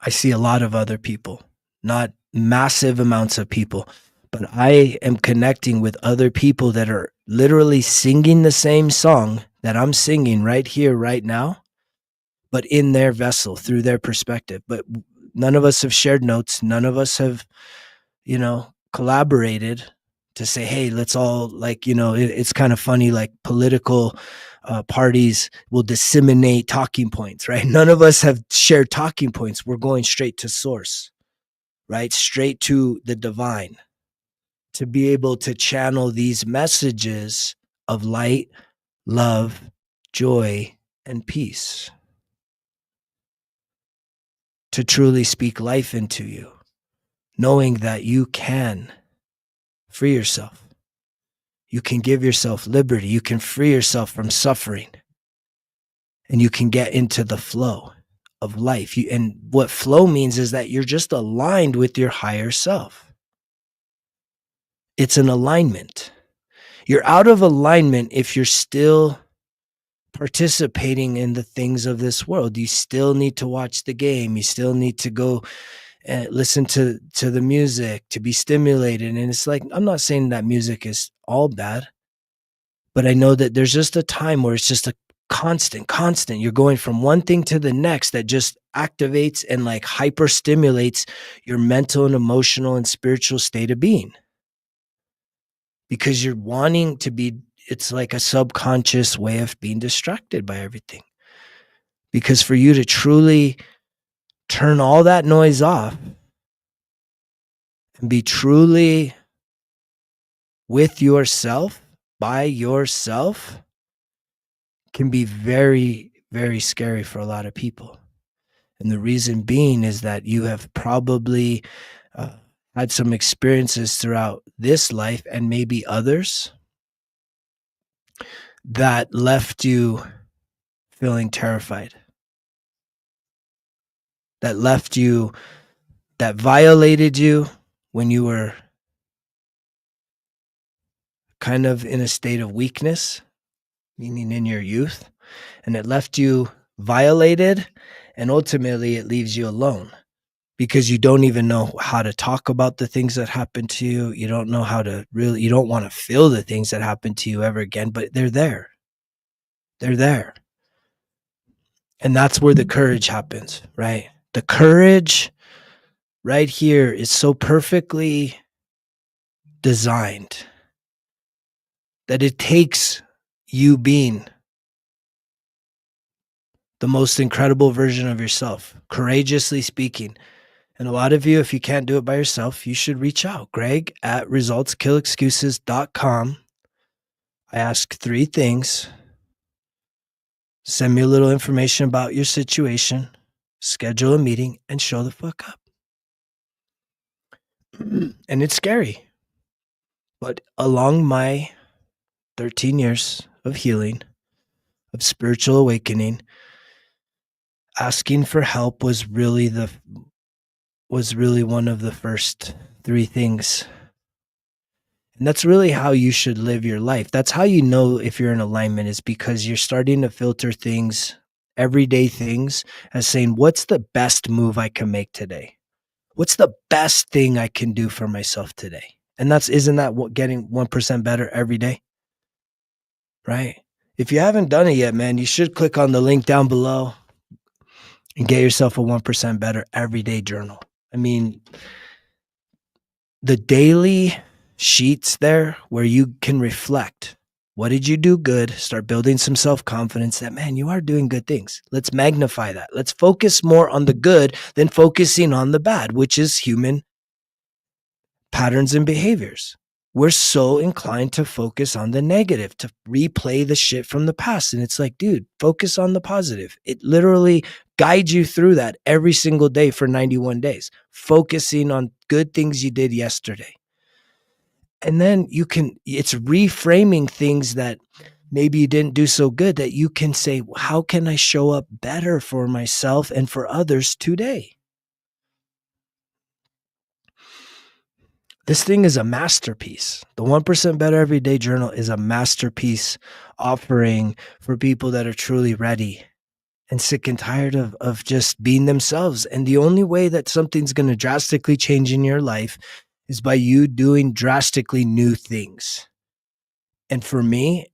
I see a lot of other people, not massive amounts of people, but I am connecting with other people that are literally singing the same song that I'm singing right here, right now, but in their vessel through their perspective. But none of us have shared notes. None of us have, collaborated to say, hey, let's all it's kind of funny, like political parties will disseminate talking points, right? None of us have shared talking points. We're going straight to source, right? Straight to the divine to be able to channel these messages of light, love, joy, and peace. to truly speak life into you, knowing that you can free yourself. You can give yourself liberty. You can free yourself from suffering. And you can get into the flow of life. And what flow means is that you're just aligned with your higher self. It's an alignment. You're out of alignment if you're still participating in the things of this world. You still need to watch the game. You still need to go and listen to the music to be stimulated. And it's like, I'm not saying that music is all bad, but I know that there's just a time where it's just a constant. You're going from one thing to the next that just activates and like hyper stimulates your mental and emotional and spiritual state of being. Because you're wanting to be, it's like a subconscious way of being distracted by everything. Because for you to truly turn all that noise off and be truly with yourself, by yourself, can be very, very scary for a lot of people. And the reason being is that you have probably had some experiences throughout this life and maybe others that left you feeling terrified, that left you, that violated you when you were kind of in a state of weakness, meaning in your youth, and it left you violated, and ultimately it leaves you alone because you don't even know how to talk about the things that happened to you. You don't know how to really, you don't want to feel the things that happened to you ever again, but they're there. They're there. And that's where the courage happens, right? The courage right here is so perfectly designed that it takes you being the most incredible version of yourself, courageously speaking. And a lot of you, if you can't do it by yourself, you should reach out. Greg@resultskillexcuses.com. I ask 3 things. Send me a little information about your situation, schedule a meeting, and show the fuck up. And it's scary. But along my 13 years of healing, of spiritual awakening, asking for help was really one of the first 3 things. And that's really how you should live your life. That's how you know if you're in alignment, is because you're starting to filter things, everyday things, as saying, what's the best move I can make today? What's the best thing I can do for myself today? And isn't that what getting 1% better every day? Right? If you haven't done it yet, man, you should click on the link down below and get yourself a 1% better everyday journal. I mean, the daily sheets there where you can reflect. What did you do good? Start building some self-confidence that, man, you are doing good things. Let's magnify that. Let's focus more on the good than focusing on the bad, which is human patterns and behaviors. We're so inclined to focus on the negative, to replay the shit from the past. And it's like, dude, focus on the positive. It literally guides you through that every single day for 91 days, focusing on good things you did yesterday. And then it's reframing things that maybe you didn't do so good, that you can say, how can I show up better for myself and for others today? This thing is a masterpiece. The 1% Better Everyday Journal is a masterpiece offering for people that are truly ready and sick and tired of just being themselves. And the only way that something's going to drastically change in your life is by you doing drastically new things. And for me,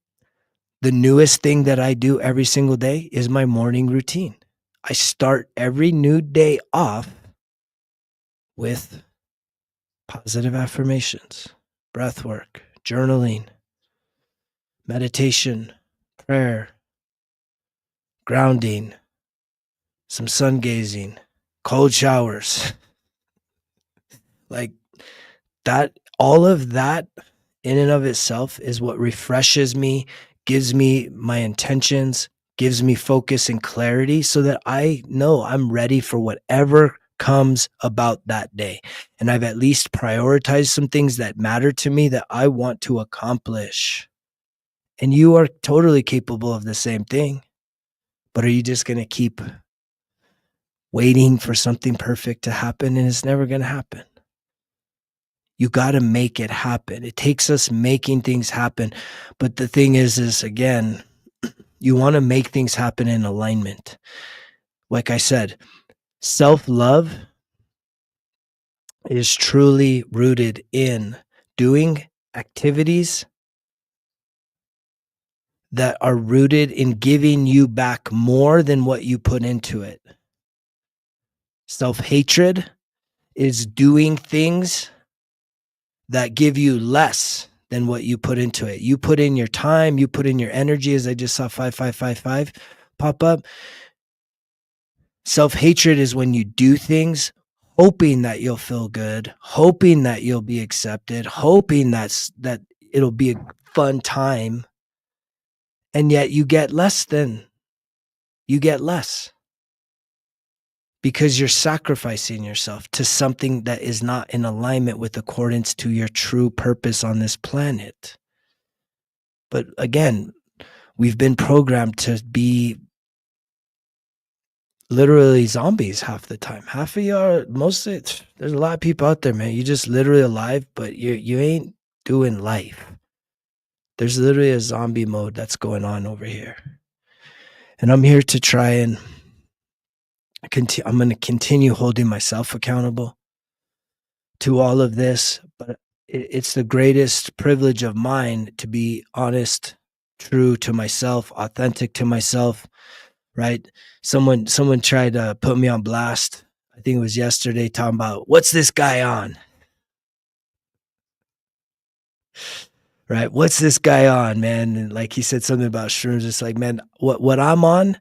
the newest thing that I do every single day is my morning routine. I start every new day off with positive affirmations, breathwork, journaling, meditation, prayer, grounding, some sun gazing, cold showers. Like that, all of that in and of itself is what refreshes me, gives me my intentions, gives me focus and clarity so that I know I'm ready for whatever comes about that day. And I've at least prioritized some things that matter to me that I want to accomplish. And you are totally capable of the same thing. But are you just going to keep waiting for something perfect to happen and it's never going to happen? You got to make it happen. It takes us making things happen. But the thing is again, you want to make things happen in alignment. Like I said, self-love is truly rooted in doing activities that are rooted in giving you back more than what you put into it. Self-hatred is doing things that give you less than what you put into it. You put in your time, you put in your energy, as I just saw 5555 pop up. Self-hatred is when you do things hoping that you'll feel good, hoping that you'll be accepted, hoping that it'll be a fun time, and yet you get less because you're sacrificing yourself to something that is not in alignment with accordance to your true purpose on this planet. But again, we've been programmed to be literally zombies half the time. Half of you are mostly. There's a lot of people out there, man. You just literally alive, but you ain't doing life. There's literally a zombie mode that's going on over here, and I'm here to try and I'm going to continue holding myself accountable to all of this. But it's the greatest privilege of mine to be honest, true to myself, authentic to myself. Right? Someone tried to put me on blast. I think it was yesterday, talking about what's this guy on? Right? What's this guy on, man? And like he said something about shrooms. It's like, man, what I'm on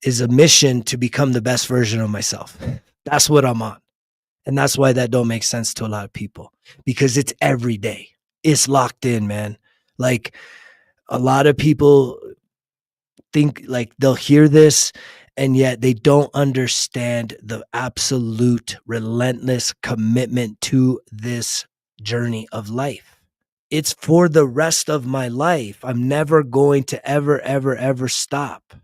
is a mission to become the best version of myself. That's what I'm on. And that's why that don't make sense to a lot of people, because it's every day. It's locked in, man. Like a lot of people think like they'll hear this and yet they don't understand the absolute relentless commitment to this journey of life. It's for the rest of my life. I'm never going to ever stop.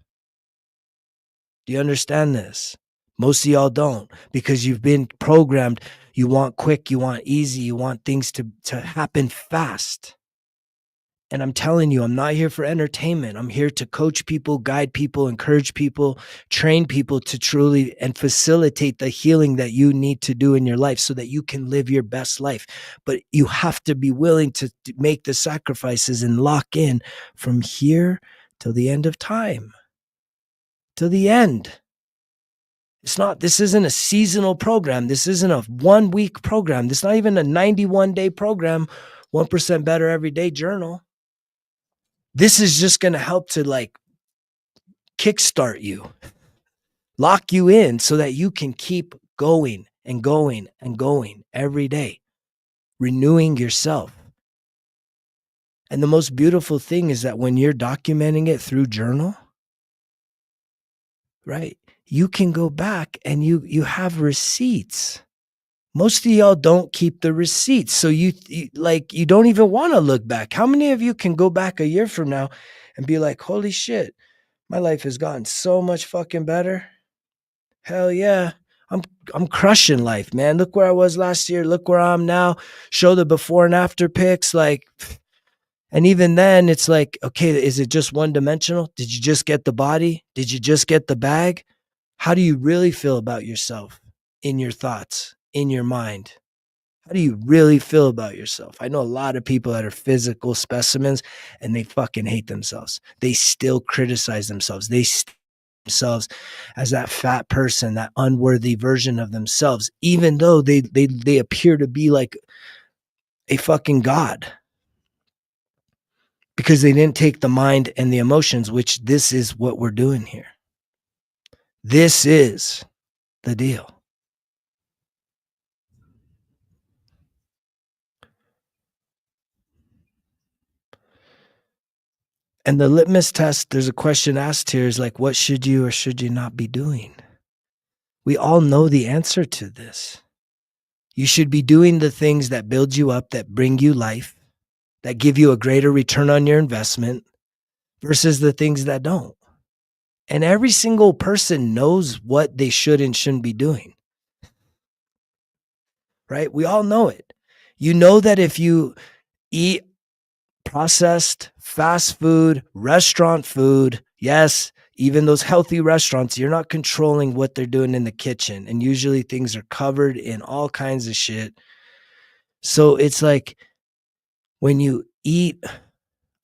Do you understand this? Most of y'all don't, because you've been programmed. You want quick, you want easy, you want things to happen fast. And I'm telling you, I'm not here for entertainment. I'm here to coach people, guide people, encourage people, train people to truly and facilitate the healing that you need to do in your life so that you can live your best life. But you have to be willing to make the sacrifices and lock in from here till the end of time, till the end. This isn't a seasonal program. This isn't a 1 week program. This is not even a 91-day program, 1% better every day journal. This is just going to help to like kickstart you, lock you in so that you can keep going and going and going every day, renewing yourself. And the most beautiful thing is that when you're documenting it through journal, right, you can go back and you have receipts. Most of y'all don't keep the receipts. So you don't even want to look back. How many of you can go back a year from now and be like, holy shit, my life has gotten so much fucking better. Hell yeah. I'm crushing life, man. Look where I was last year. Look where I am now. Show the before and after pics. Like, and even then it's like, okay, is it just one dimensional? Did you just get the body? Did you just get the bag? How do you really feel about yourself in your thoughts, in your mind? How do you really feel about yourself? I know a lot of people that are physical specimens and they fucking hate themselves. They still criticize themselves. They themselves as that fat person, that unworthy version of themselves, even though they appear to be like a fucking god, because they didn't take the mind and the emotions, which this is what we're doing here. This is the deal. And the litmus test, there's a question asked here is like, what should you or should you not be doing? We all know the answer to this. You should be doing the things that build you up, that bring you life, that give you a greater return on your investment versus the things that don't. And every single person knows what they should and shouldn't be doing. Right? We all know it. You know that if you eat processed fast food, restaurant food, yes, even those healthy restaurants, you're not controlling what they're doing in the kitchen. And usually things are covered in all kinds of shit. So it's like when you eat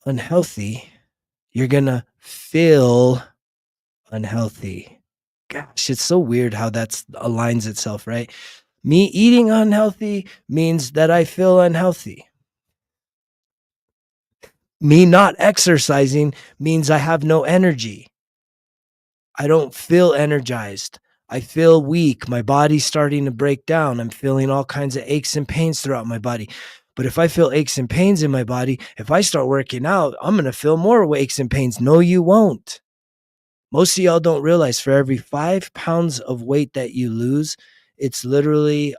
unhealthy, you're going to feel unhealthy. Gosh, it's so weird how that aligns itself, right? Me eating unhealthy means that I feel unhealthy. Me not exercising means I have no energy. I don't feel energized. I feel weak. My body's starting to break down. I'm feeling all kinds of aches and pains throughout my body. But if I feel aches and pains in my body, if I start working out, I'm going to feel more aches and pains. No, you won't. Most of y'all don't realize for every 5 pounds of weight that you lose, it's literally,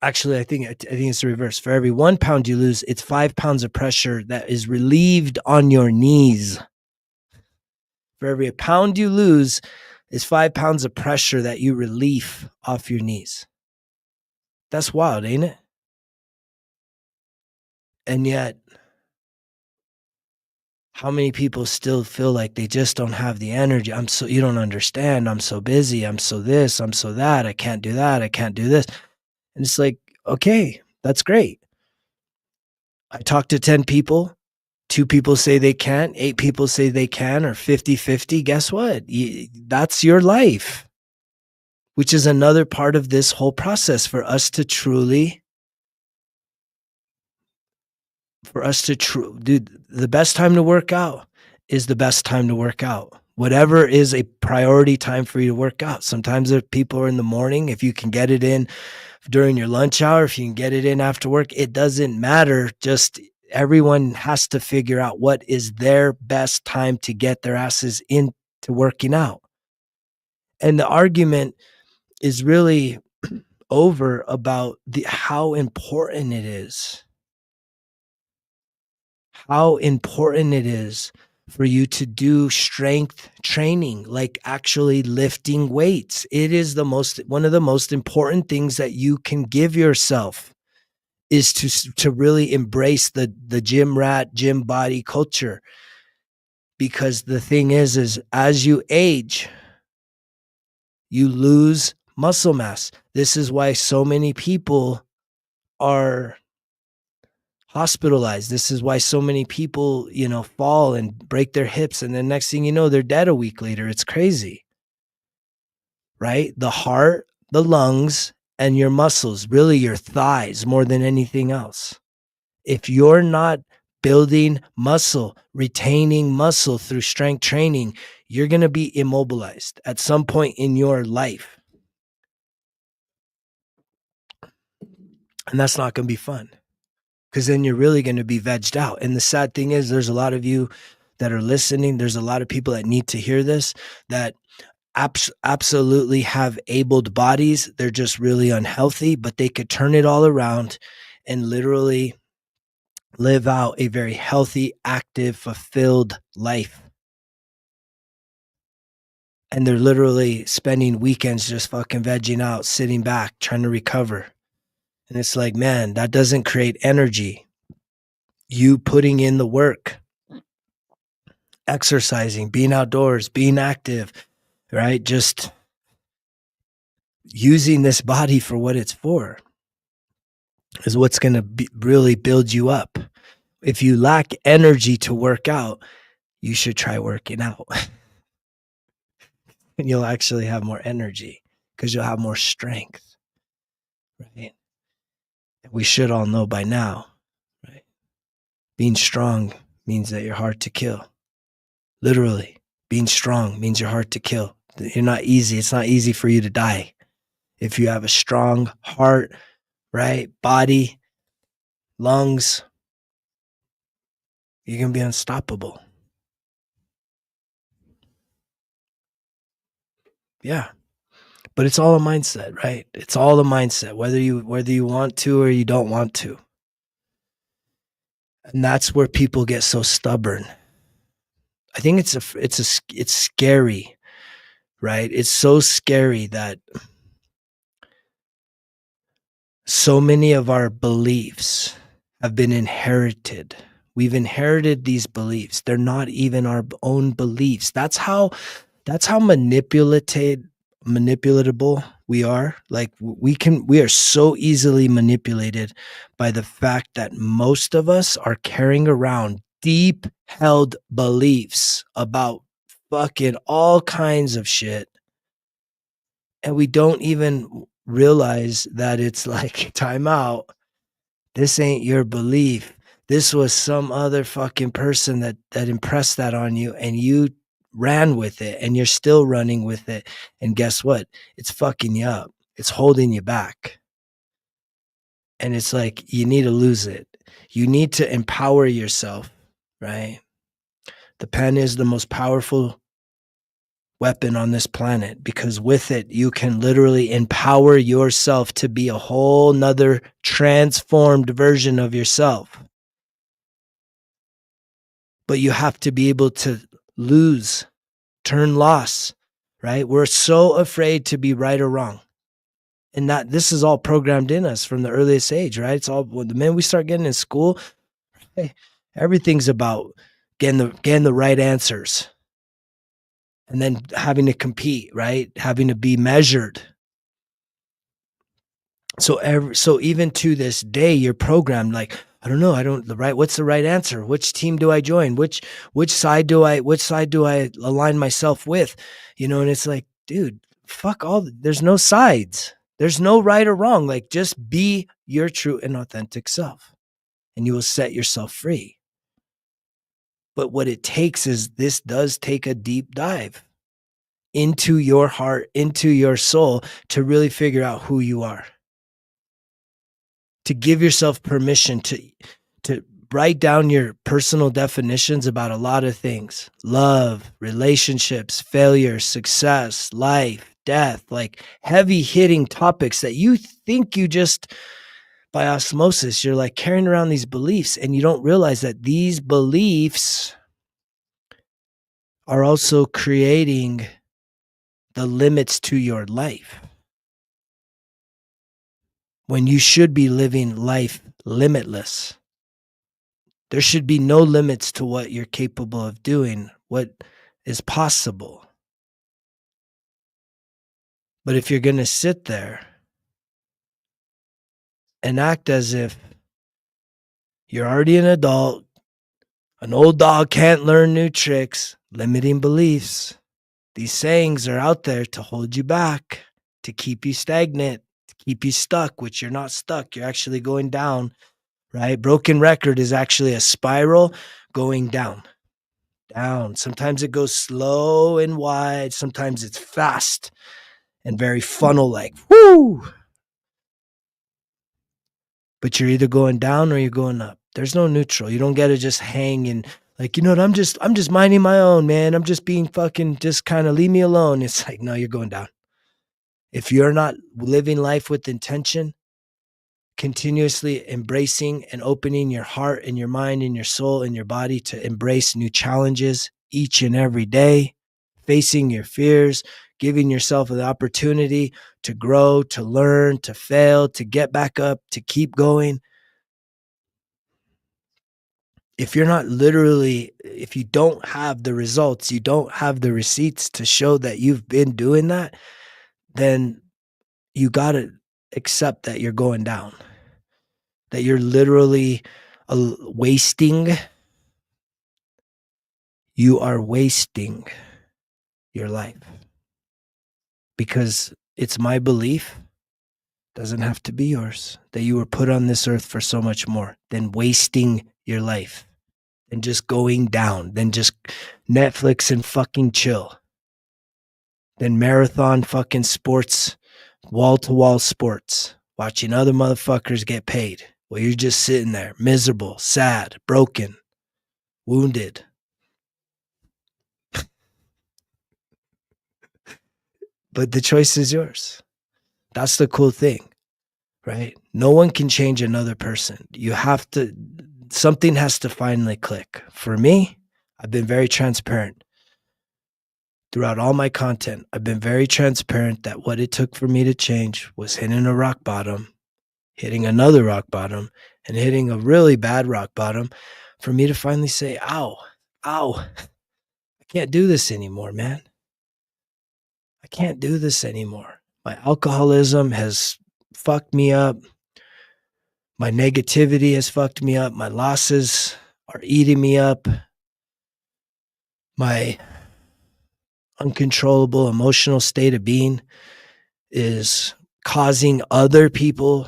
actually, I think it's the reverse. For every 1 pound you lose, it's 5 pounds of pressure that is relieved on your knees. For every pound you lose, is 5 pounds of pressure that you relieve off your knees. That's wild, ain't it? And yet, how many people still feel like they just don't have the energy? You don't understand. I'm so busy. I'm so this. I'm so that. I can't do that. I can't do this. And it's like, okay, that's great. I talked to 10 people. 2 people say they can't. 8 people say they can, or 50-50. Guess what? That's your life, which is another part of this whole process for us to truly, dude, the best time to work out is the best time to work out. Whatever is a priority time for you to work out. Sometimes people are in the morning. If you can get it in during your lunch hour, if you can get it in after work, it doesn't matter. Just everyone has to figure out what is their best time to get their asses into working out. And the argument is really over about how important it is. How important it is for you to do strength training, like actually lifting weights. It is one of the most important things that you can give yourself, is to really embrace the gym rat, gym body culture. Because the thing is as you age, you lose muscle mass. This is why so many people are hospitalized. This is why so many people, fall and break their hips. And then next thing you know, they're dead a week later. It's crazy, right? The heart, the lungs, and your muscles, really your thighs more than anything else. If you're not building muscle, retaining muscle through strength training, you're going to be immobilized at some point in your life. And that's not going to be fun, because then you're really going to be vegged out. And the sad thing is, there's a lot of you that are listening. There's a lot of people that need to hear this, that absolutely have abled bodies. They're just really unhealthy, but they could turn it all around and literally live out a very healthy, active, fulfilled life. And they're literally spending weekends just fucking vegging out, sitting back, trying to recover. And it's like, man, that doesn't create energy. You putting in the work, exercising, being outdoors, being active, right? Just using this body for what it's for is what's going to really build you up. If you lack energy to work out, you should try working out. And you'll actually have more energy because you'll have more strength, right? We should all know by now, right? Being strong means that you're hard to kill. Literally, being strong means you're hard to kill. You're not easy. It's not easy for you to die. If you have a strong heart, right? Body, lungs, You can be unstoppable. Yeah. But it's all a mindset, right? It's all a mindset, whether you want to or you don't want to. And that's where people get so stubborn. I think it's scary, right? It's so scary that so many of our beliefs have been inherited. We've inherited these beliefs. They're not even our own beliefs. That's how manipulatable we are. Like we are so easily manipulated by the fact that most of us are carrying around deep held beliefs about fucking all kinds of shit, and we don't even realize that it's like time out. This ain't your belief. This was some other fucking person that impressed that on you, and you ran with it, and you're still running with it. And guess what? It's fucking you up. It's holding you back. And it's like you need to lose it. You need to empower yourself, right? The pen is the most powerful weapon on this planet, because with it you can literally empower yourself to be a whole nother transformed version of yourself. But you have to be able to lose, turn loss, right? We're so afraid to be right or wrong. And that this is all programmed in us from the earliest age, right? It's all the minute we start getting in school, hey, everything's about getting the right answers. And then having to compete, right? Having to be measured. So even to this day, you're programmed like, I don't know, what's the right answer? Which team do I join? Which side do I align myself with? And it's like, dude, fuck there's no sides. There's no right or wrong. Like, just be your true and authentic self, and you will set yourself free. But what it takes is, this does take a deep dive into your heart, into your soul, to really figure out who you are. To give yourself permission to write down your personal definitions about a lot of things: love, relationships, failure, success, life, death, like heavy hitting topics that you think you just by osmosis, you're like carrying around these beliefs, and you don't realize that these beliefs are also creating the limits to your life, when you should be living life limitless. There should be no limits to what you're capable of doing, what is possible. But if you're going to sit there and act as if you're already an adult, an old dog can't learn new tricks, limiting beliefs, these sayings are out there to hold you back, to keep you stagnant, to keep you stuck, which you're not stuck. You're actually going down, right? Broken record is actually a spiral going down. Sometimes it goes slow and wide. Sometimes it's fast and very funnel like. Woo! But you're either going down or you're going up. There's no neutral. You don't get to just hang and like, I'm just minding my own, man. I'm just being fucking, just kind of leave me alone. It's like, no, you're going down. If you're not living life with intention, continuously embracing and opening your heart and your mind and your soul and your body to embrace new challenges each and every day, facing your fears, giving yourself the opportunity to grow, to learn, to fail, to get back up, to keep going. If you're not literally, if you don't have the results, you don't have the receipts to show that you've been doing that, then you got to accept that you're going down, that you're literally wasting. You are wasting your life, because it's my belief, doesn't have to be yours, that you were put on this earth for so much more than wasting your life and just going down, than just Netflix and fucking chill, then marathon fucking sports, wall-to-wall sports, watching other motherfuckers get paid while you're just sitting there miserable, sad, broken, wounded. But the choice is yours. That's the cool thing, right? No one can change another person. Something has to finally click. For me, I've been very transparent throughout all my content. I've been very transparent that what it took for me to change was hitting a rock bottom, hitting another rock bottom, and hitting a really bad rock bottom for me to finally say, ow, I can't do this anymore, man. I can't do this anymore. My alcoholism has fucked me up. My negativity has fucked me up. My losses are eating me up. My uncontrollable emotional state of being is causing other people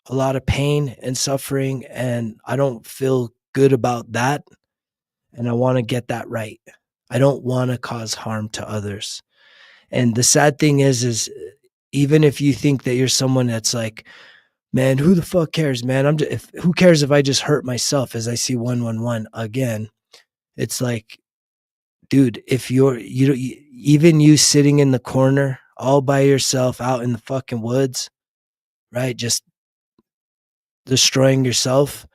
a lot of pain and suffering. And I don't feel good about that. And I want to get that right. I don't want to cause harm to others. And the sad thing is even if you think that you're someone that's like, man, who the fuck cares, man? Who cares if I just hurt myself as I see 111 again? It's like, dude, if even you sitting in the corner all by yourself out in the fucking woods, right? Just destroying yourself.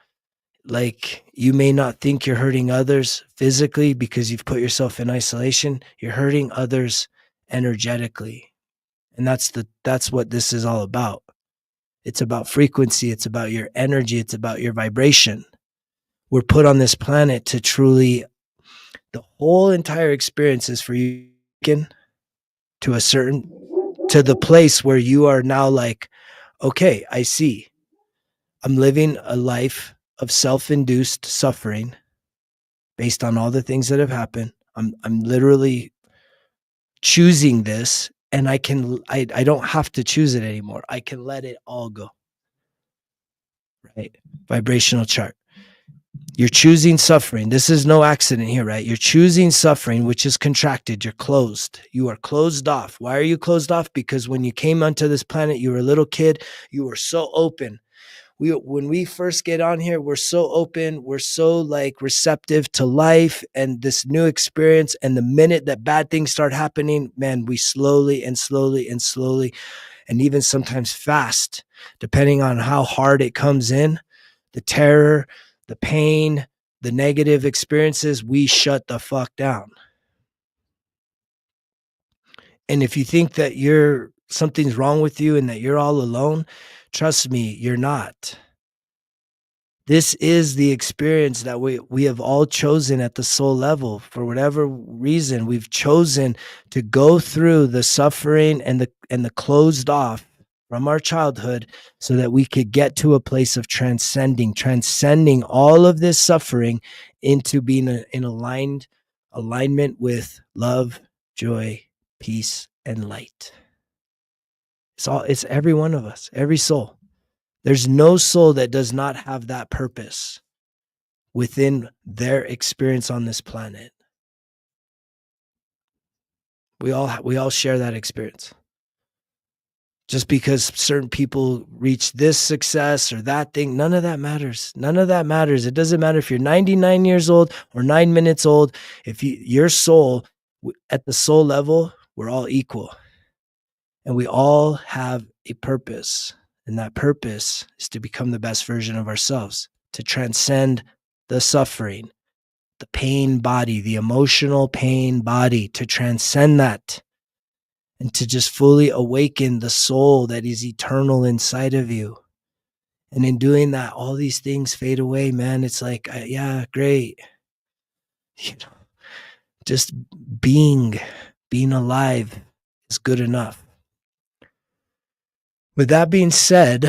Like, you may not think you're hurting others physically because you've put yourself in isolation. You're hurting others energetically. And that's what this is all about. It's about frequency. It's about your energy. It's about your vibration. We're put on this planet to truly, the whole entire experience is for you to the place where you are now like, okay, I see. I'm living a life of self-induced suffering based on all the things that have happened. I'm literally choosing this, and I don't have to choose it anymore. I can let it all go. Right? Vibrational chart. You're choosing suffering. This is no accident here, right? You're choosing suffering, which is contracted. You're closed. You are closed off. Why are you closed off? Because when you came onto this planet, you were a little kid. You were so open. When we first get on here, we're so open. We're so like receptive to life and this new experience. And the minute that bad things start happening, man, we slowly and slowly and slowly, and even sometimes fast, depending on how hard it comes in, the terror, the pain, the negative experiences, we shut the fuck down. And if you think that something's wrong with you and that you're all alone, trust me, you're not. This is the experience that we have all chosen at the soul level. For whatever reason, we've chosen to go through the suffering and the closed off from our childhood so that we could get to a place of transcending all of this suffering into being in alignment with love, joy, peace, and light. It's every one of us, every soul. There's no soul that does not have that purpose within their experience on this planet. We all share that experience. Just because certain people reach this success or that thing, none of that matters. None of that matters. It doesn't matter if you're 99 years old or 9 minutes old. If your soul, at the soul level, we're all equal. And we all have a purpose. And that purpose is to become the best version of ourselves, to transcend the suffering, the pain body, the emotional pain body, to transcend that and to just fully awaken the soul that is eternal inside of you. And in doing that, all these things fade away, man. It's like, yeah, great. Just being alive is good enough. With that being said,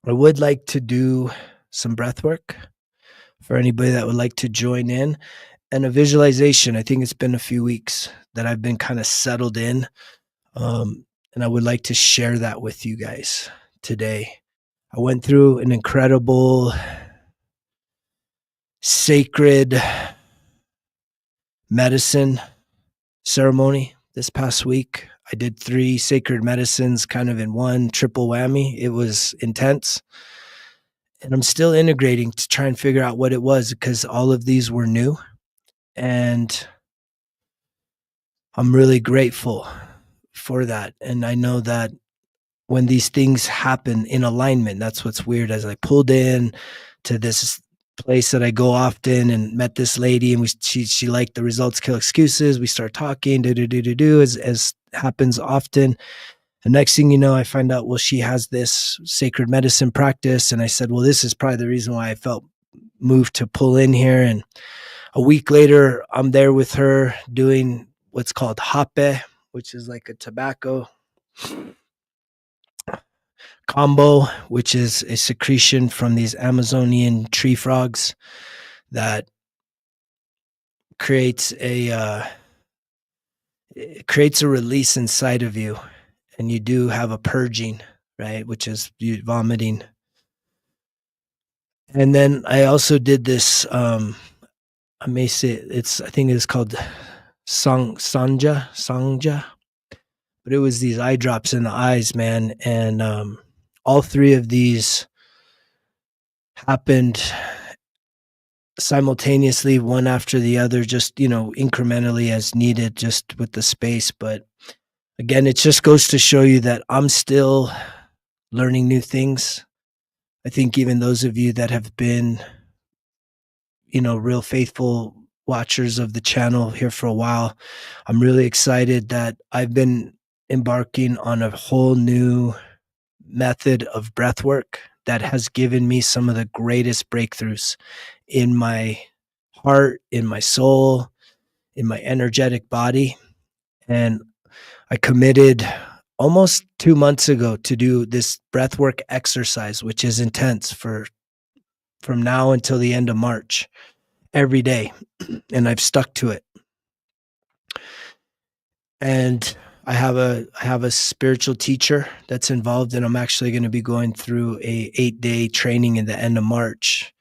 I would like to do some breath work for anybody that would like to join in, and a visualization. I think it's been a few weeks that I've been kind of settled in, and I would like to share that with you guys today. I went through an incredible, sacred medicine ceremony this past week. I did 3 sacred medicines kind of in one triple whammy. It was intense. And I'm still integrating to try and figure out what it was because all of these were new. And I'm really grateful for that. And I know that when these things happen in alignment, that's what's weird. As I pulled in to this place that I go often and met this lady, and she liked the results kill excuses. We start talking, as happens often. The next thing you know, I find out, well, she has this sacred medicine practice. And I said, well, this is probably the reason why I felt moved to pull in here. And a week later, I'm there with her doing what's called hape, which is like a tobacco combo, which is a secretion from these Amazonian tree frogs that creates it creates a release inside of you, and you do have a purging, right, which is you vomiting. And then I also did this. I may say I think it's called sangja, but it was these eye drops in the eyes, man, and all three of these happened simultaneously, one after the other, just incrementally as needed, just with the space. But again, it just goes to show you that I'm still learning new things. I think even those of you that have been real faithful watchers of the channel here for a while, I'm really excited that I've been embarking on a whole new method of breath work that has given me some of the greatest breakthroughs in my heart, in my soul, in my energetic body. And I committed almost 2 months ago to do this breathwork exercise, which is intense from now until the end of March, every day. And I've stuck to it. And I have a spiritual teacher that's involved, and I'm actually going to be going through a 8-day training in the end of March.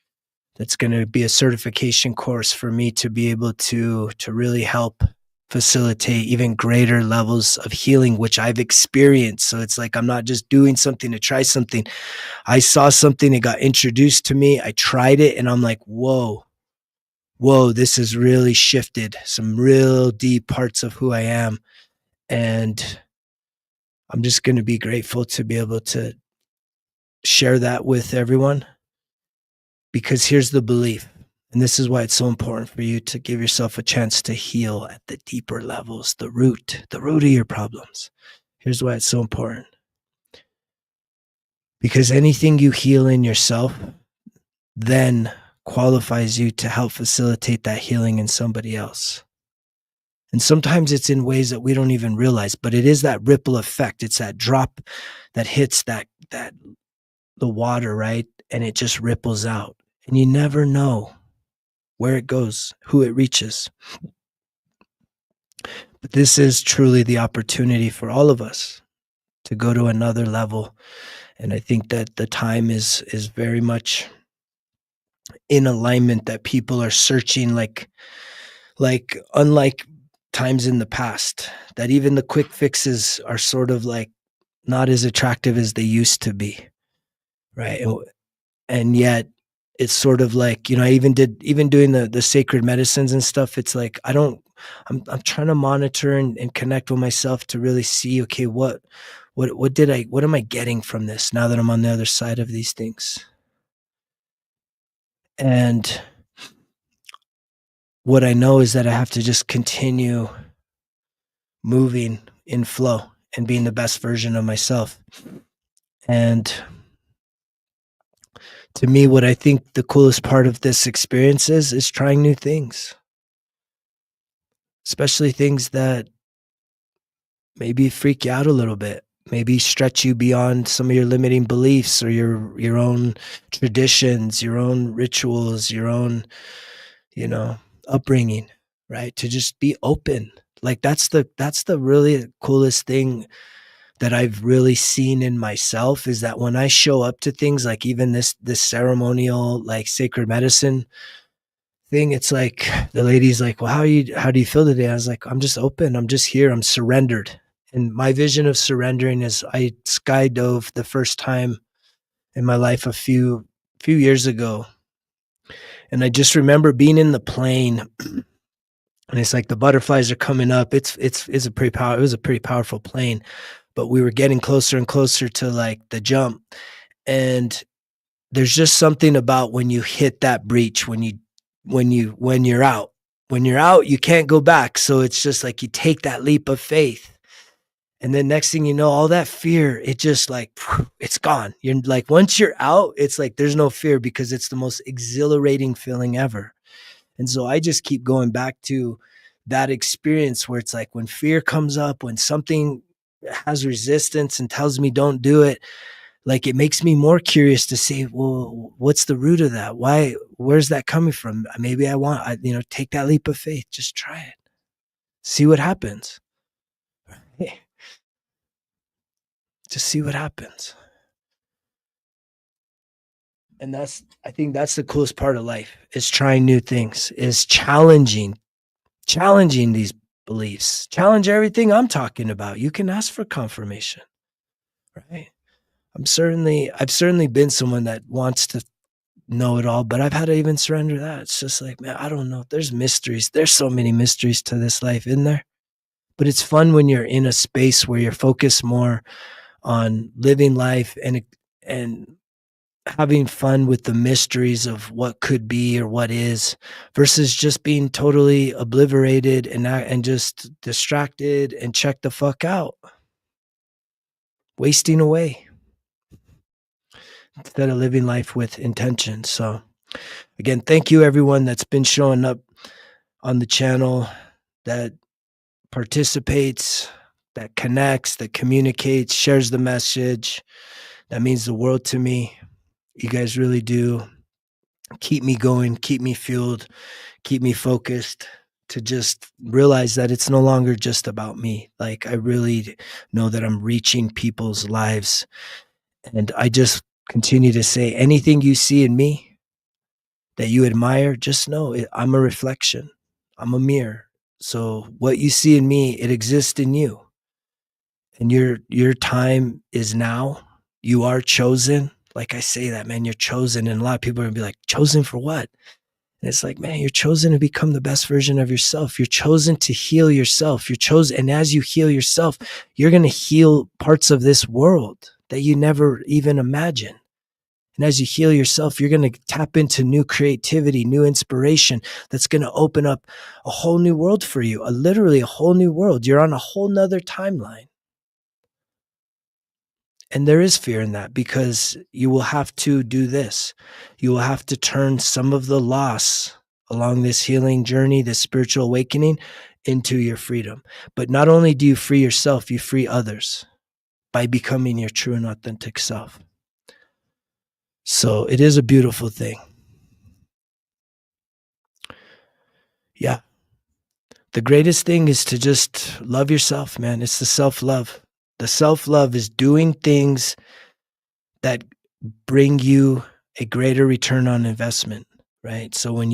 That's going to be a certification course for me to be able to really help facilitate even greater levels of healing, which I've experienced. So it's like I'm not just doing something to try something. I saw something, it got introduced to me, I tried it, and I'm like, whoa, this has really shifted some real deep parts of who I am. And I'm just going to be grateful to be able to share that with everyone, because here's the belief. And this is why it's so important for you to give yourself a chance to heal at the deeper levels, the root of your problems. Here's why it's so important. Because anything you heal in yourself then qualifies you to help facilitate that healing in somebody else. And sometimes it's in ways that we don't even realize, but it is that ripple effect. It's that drop that hits the water, right? And it just ripples out. And you never know where it goes, who it reaches. But this is truly the opportunity for all of us to go to another level. And I think that the time is very much in alignment, that people are searching like unlike times in the past, that even the quick fixes are sort of like not as attractive as they used to be, right? And yet it's sort of like, I even doing the sacred medicines and stuff, it's like I'm trying to monitor and connect with myself to really see, okay, what am I getting from this now that I'm on the other side of these things? And what I know is that I have to just continue moving in flow and being the best version of myself. And to me, what I think the coolest part of this experience is trying new things, especially things that maybe freak you out a little bit, maybe stretch you beyond some of your limiting beliefs or your own traditions, your own rituals, your own, upbringing, right? To just be open. Like that's the really coolest thing that I've really seen in myself, is that when I show up to things like even this ceremonial, like sacred medicine thing, it's like the lady's like, well, how do you feel today? I was like, I'm just open. I'm just here. I'm surrendered. And my vision of surrendering is I skydove the first time in my life a few few years ago, and I just remember being in the plane, and it's like the butterflies are coming up. It's a pretty power. It was a pretty powerful plane, but we were getting closer and closer to like the jump, and there's just something about when you hit that breach, when you're out. When you're out, you can't go back. So it's just like you take that leap of faith. And then next thing you know, all that fear, it just like it's gone. You're like once you're out, it's like there's no fear because it's the most exhilarating feeling ever. And so I just keep going back to that experience where it's like when fear comes up, when something has resistance and tells me don't do it, like it makes me more curious to see, well, what's the root of that? Why, where's that coming from? Maybe take that leap of faith, just try it, see what happens. Just see what happens. And I think that's the coolest part of life is trying new things, is challenging these beliefs, challenge everything I'm talking about. You can ask for confirmation, right? I've certainly been someone that wants to know it all, but I've had to even surrender that. It's just like, man, I don't know. There's mysteries. There's so many mysteries to this life, isn't there? But it's fun when you're in a space where you're focused more on living life and having fun with the mysteries of what could be or what is versus just being totally obliterated and just distracted and check the fuck out, wasting away instead of living life with intention. So again, thank you everyone that's been showing up on the channel, that participates, that connects, that communicates, shares the message. That means the world to me. You guys really do keep me going, keep me fueled, keep me focused to just realize that it's no longer just about me. Like I really know that I'm reaching people's lives. And I just continue to say anything you see in me that you admire, just know I'm a reflection. I'm a mirror. So what you see in me, it exists in you. And your time is now. You are chosen. Like I say that, man, you're chosen. And a lot of people are gonna be like, chosen for what? And it's like, man, you're chosen to become the best version of yourself. You're chosen to heal yourself. You're chosen. And as you heal yourself, you're going to heal parts of this world that you never even imagined. And as you heal yourself, you're going to tap into new creativity, new inspiration that's going to open up a whole new world for you, literally a whole new world. You're on a whole nother timeline. And there is fear in that because you will have to do this. You will have to turn some of the loss along this healing journey, this spiritual awakening, into your freedom. But not only do you free yourself, you free others by becoming your true and authentic self. So it is a beautiful thing. Yeah. The greatest thing is to just love yourself, man. It's the self-love. The self-love is doing things that bring you a greater return on investment, right? So when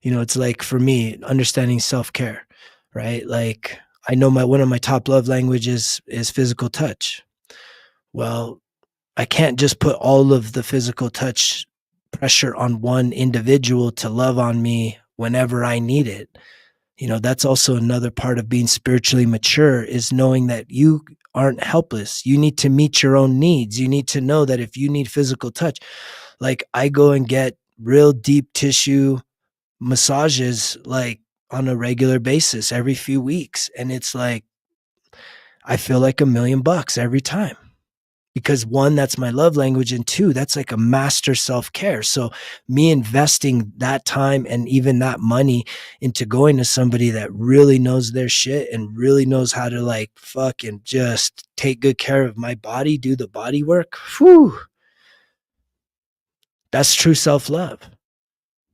it's like for me, understanding self-care, right? Like I know one of my top love languages is physical touch. Well, I can't just put all of the physical touch pressure on one individual to love on me whenever I need it. That's also another part of being spiritually mature, is knowing that you aren't helpless. You need to meet your own needs. You need to know that if you need physical touch, like I go and get real deep tissue massages like on a regular basis every few weeks. And it's like, I feel like $1,000,000 every time. Because one, that's my love language. And two, that's like a master self-care. So me investing that time and even that money into going to somebody that really knows their shit and really knows how to like fucking just take good care of my body, do the body work. Whew. That's true self-love.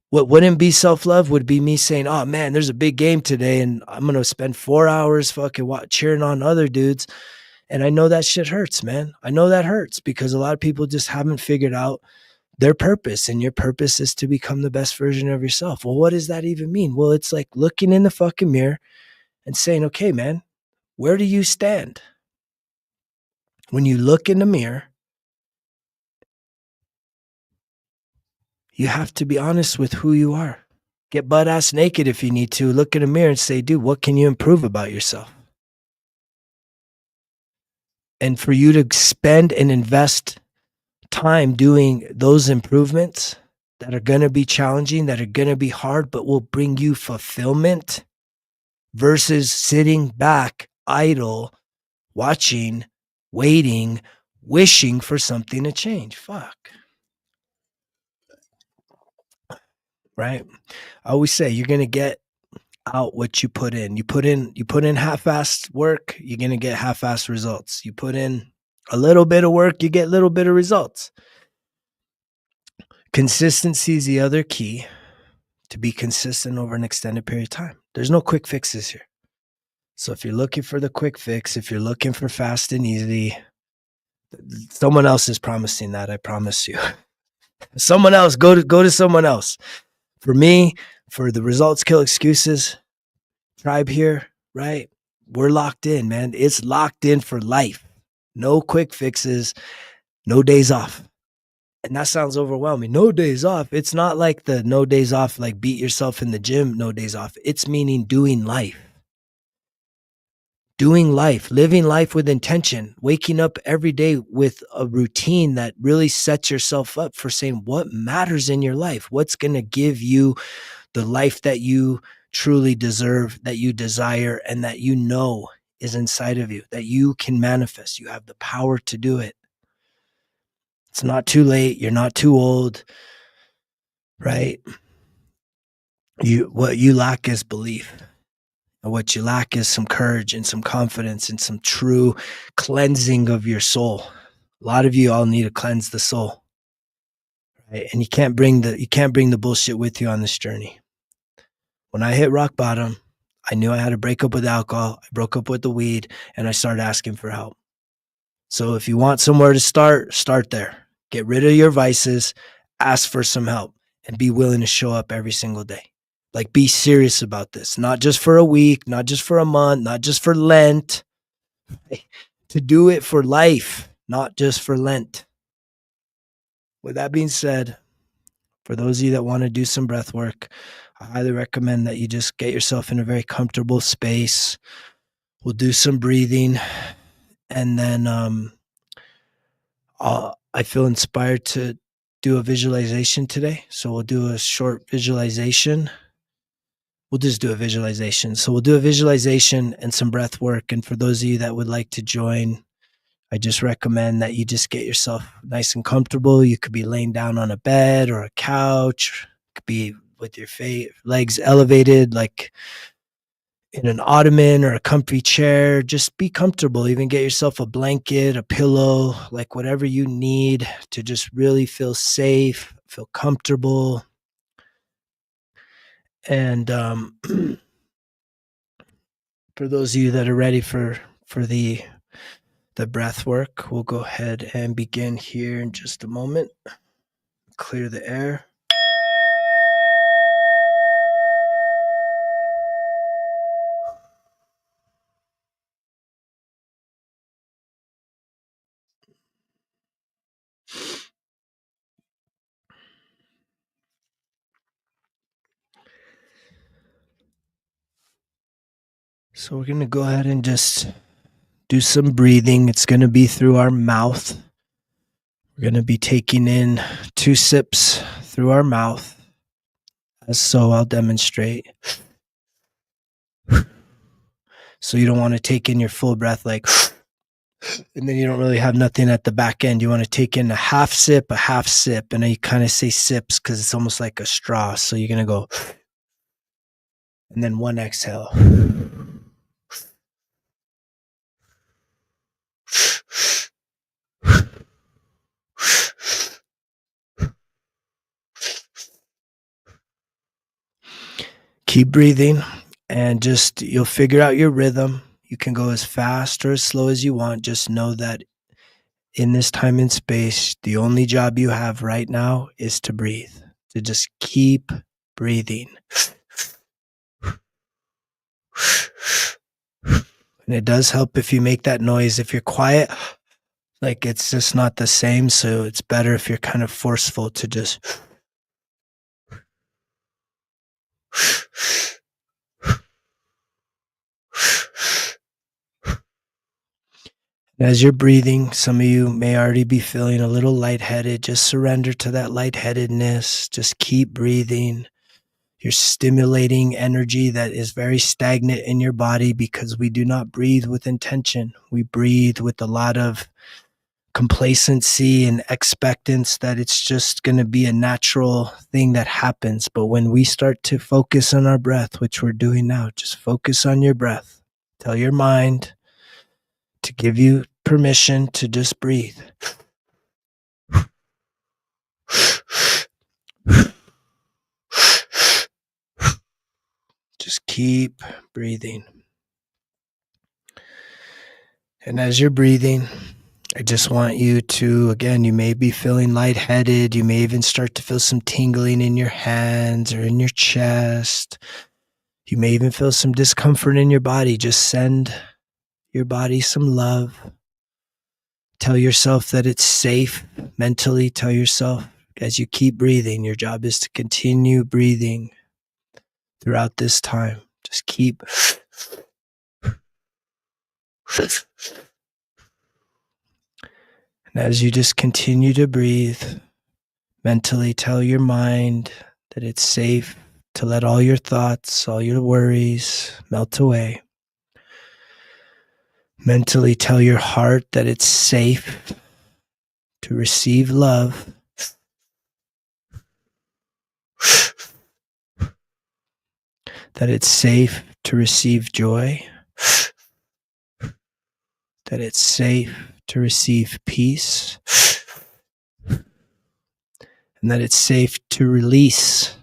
What wouldn't be self-love would be me saying, oh man, there's a big game today and I'm going to spend 4 hours fucking cheering on other dudes. And I know that shit hurts, man. I know that hurts because a lot of people just haven't figured out their purpose, and your purpose is to become the best version of yourself. Well, what does that even mean? Well, it's like looking in the fucking mirror and saying, okay, man, where do you stand? When you look in the mirror you have to be honest with who you are. Get butt ass naked if you need to. Look in a mirror and say, dude, what can you improve about yourself? And for you to spend and invest time doing those improvements that are going to be challenging, that are going to be hard, but will bring you fulfillment versus sitting back, idle, watching, waiting, wishing for something to change. Fuck. Right? I always say you're going to get out what you put in. You put in half-assed work, you're going to get half-assed results. You put in a little bit of work, you get little bit of results. Consistency is the other key to be consistent over an extended period of time. There's no quick fixes here. So if you're looking for the quick fix, if you're looking for fast and easy, someone else is promising that, I promise you. Someone else, go to someone else. For me, for the results kill excuses tribe here, right? We're locked in, man. It's locked in for life. No quick fixes, no days off. And that sounds overwhelming. No days off. It's not like the no days off, like beat yourself in the gym, no days off. It's meaning doing life. Doing life, living life with intention, waking up every day with a routine that really sets yourself up for saying what matters in your life, what's going to give you the life that you truly deserve, that you desire, and that you know is inside of you, that you can manifest. You have the power to do it. It's not too late. You're not too old, right? What you lack is belief. And what you lack is some courage and some confidence and some true cleansing of your soul. A lot of you all need to cleanse the soul, right? And you can't bring the bullshit with you on this journey. When I hit rock bottom, I knew I had to break up with alcohol. I broke up with the weed, and I started asking for help. So if you want somewhere to start there. Get rid of your vices, ask for some help, and be willing to show up every single day. Like, be serious about this, not just for a week, not just for a month, not just for Lent. To do it for life, not just for Lent. With that being said, for those of you that want to do some breath work, I highly recommend that you just get yourself in a very comfortable space. We'll do some breathing, and then I feel inspired to do a visualization today. So we'll do a short visualization. We'll just do a visualization. So we'll do a visualization and some breath work. And for those of you that would like to join, I just recommend that you just get yourself nice and comfortable. You could be laying down on a bed or a couch. You could be with your legs elevated, like in an ottoman or a comfy chair. Just be comfortable. Even get yourself a blanket, a pillow, like whatever you need to just really feel safe, feel comfortable. And for those of you that are ready for the breath work, we'll go ahead and begin here in just a moment. Clear the air. So we're going to go ahead and just do some breathing. It's going to be through our mouth. We're going to be taking in 2 sips through our mouth. As so, I'll demonstrate. So you don't want to take in your full breath like, and then you don't really have nothing at the back end. You want to take in a half sip, and then you kind of say sips because it's almost like a straw. So you're going to go, and then 1 exhale. Keep breathing, and just you'll figure out your rhythm. You can go as fast or as slow as you want. Just know that in this time and space, the only job you have right now is to breathe, to just keep breathing. And it does help if you make that noise. If you're quiet, like it's just not the same. So it's better if you're kind of forceful to just As you're breathing, some of you may already be feeling a little lightheaded. Just surrender to that lightheadedness. Just keep breathing. You're stimulating energy that is very stagnant in your body because we do not breathe with intention. We breathe with a lot of complacency and expectance that it's just going to be a natural thing that happens. But when we start to focus on our breath, which we're doing now, just focus on your breath. Tell your mind to give you permission to just breathe. Just keep breathing. And as you're breathing, I just want you to, again, you may be feeling lightheaded. You may even start to feel some tingling in your hands or in your chest. You may even feel some discomfort in your body. Just send your body some love. Tell yourself that it's safe. Mentally tell yourself as you keep breathing, your job is to continue breathing throughout this time. Just keep. And as you just continue to breathe, mentally tell your mind that it's safe to let all your thoughts, all your worries melt away. Mentally tell your heart that it's safe to receive love. That it's safe to receive joy. That it's safe to receive peace. And that it's safe to release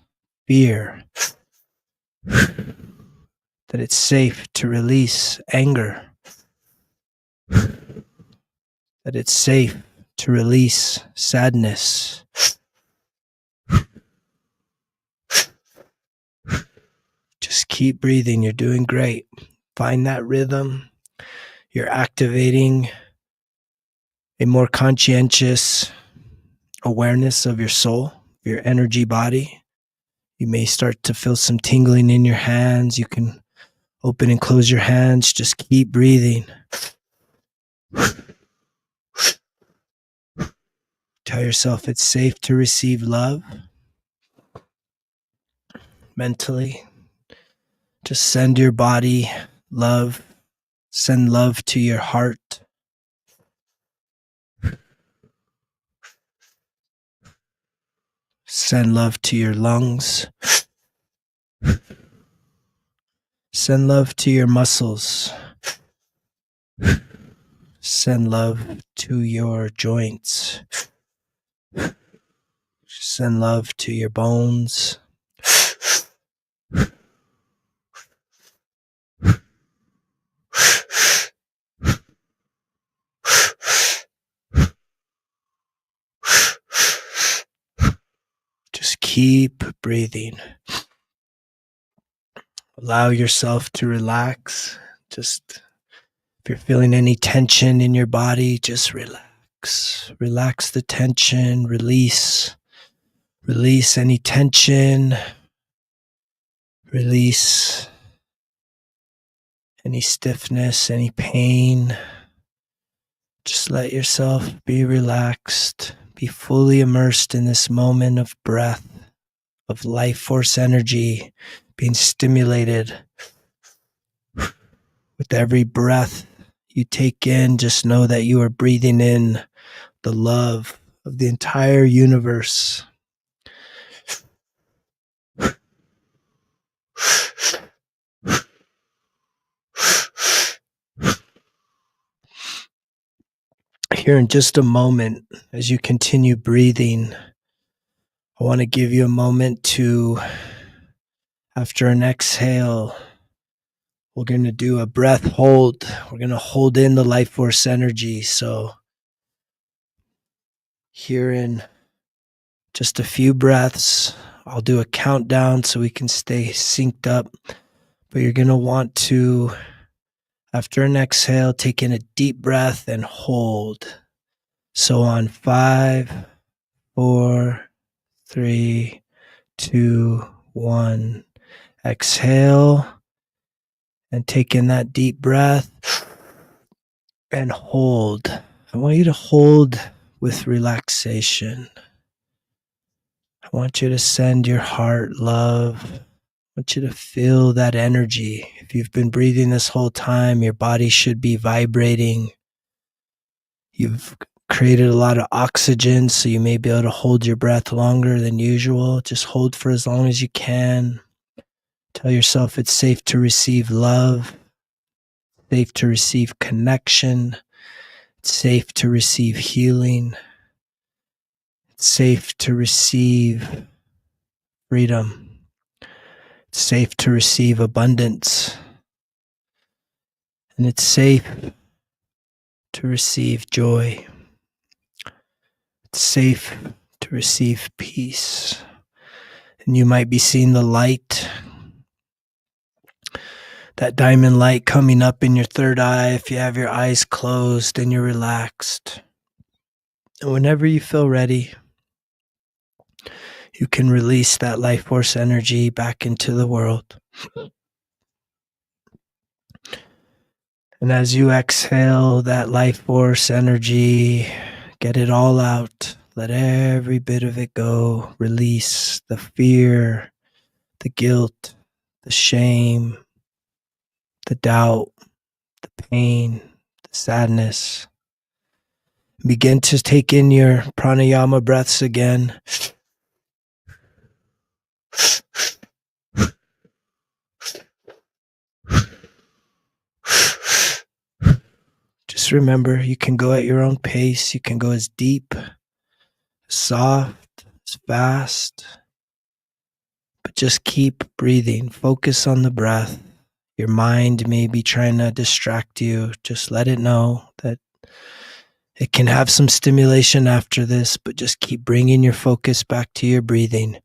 fear. That it's safe to release anger. That it's safe to release sadness. Just keep breathing. You're doing great. Find that rhythm. You're activating a more conscientious awareness of your soul, your energy body. You may start to feel some tingling in your hands. You can open and close your hands. Just keep breathing. Tell yourself it's safe to receive love. Mentally, just send your body love. Send love to your heart. Send love to your lungs. Send love to your muscles. Send love to your joints. Send love to your bones. Just keep breathing. Allow yourself to relax. Just if you're feeling any tension in your body, just relax. Relax the tension. Release any tension. Release any stiffness, any pain. Just let yourself be relaxed. Be fully immersed in this moment of breath, of life force energy being stimulated. With every breath you take in, just know that you are breathing in the love of the entire universe. Here in just a moment, as you continue breathing, I want to give you a moment to, after an exhale, we're going to do a breath hold. We're going to hold in the life force energy. So here in just a few breaths, I'll do a countdown so we can stay synced up. But you're going to want to, after an exhale, take in a deep breath and hold. So on 5, 4, 3, 2, 1, Exhale and take in that deep breath and hold. I want you to hold with relaxation. I want you to send your heart love. I want you to feel that energy. If you've been breathing this whole time, your body should be vibrating. You've created a lot of oxygen, so you may be able to hold your breath longer than usual. Just hold for as long as you can. Tell yourself it's safe to receive love, safe to receive connection, it's safe to receive healing, it's safe to receive freedom, it's safe to receive abundance, and it's safe to receive joy. It's safe to receive peace. And you might be seeing the light, that diamond light coming up in your third eye if you have your eyes closed and you're relaxed. And whenever you feel ready, you can release that life force energy back into the world. And as you exhale that life force energy, get it all out. Let every bit of it go. Release the fear, the guilt, the shame, the doubt, the pain, the sadness. Begin to take in your pranayama breaths again. Just remember, you can go at your own pace. You can go as deep, as soft, as fast. But just keep breathing. Focus on the breath. Your mind may be trying to distract you. Just let it know that it can have some stimulation after this, but just keep bringing your focus back to your breathing.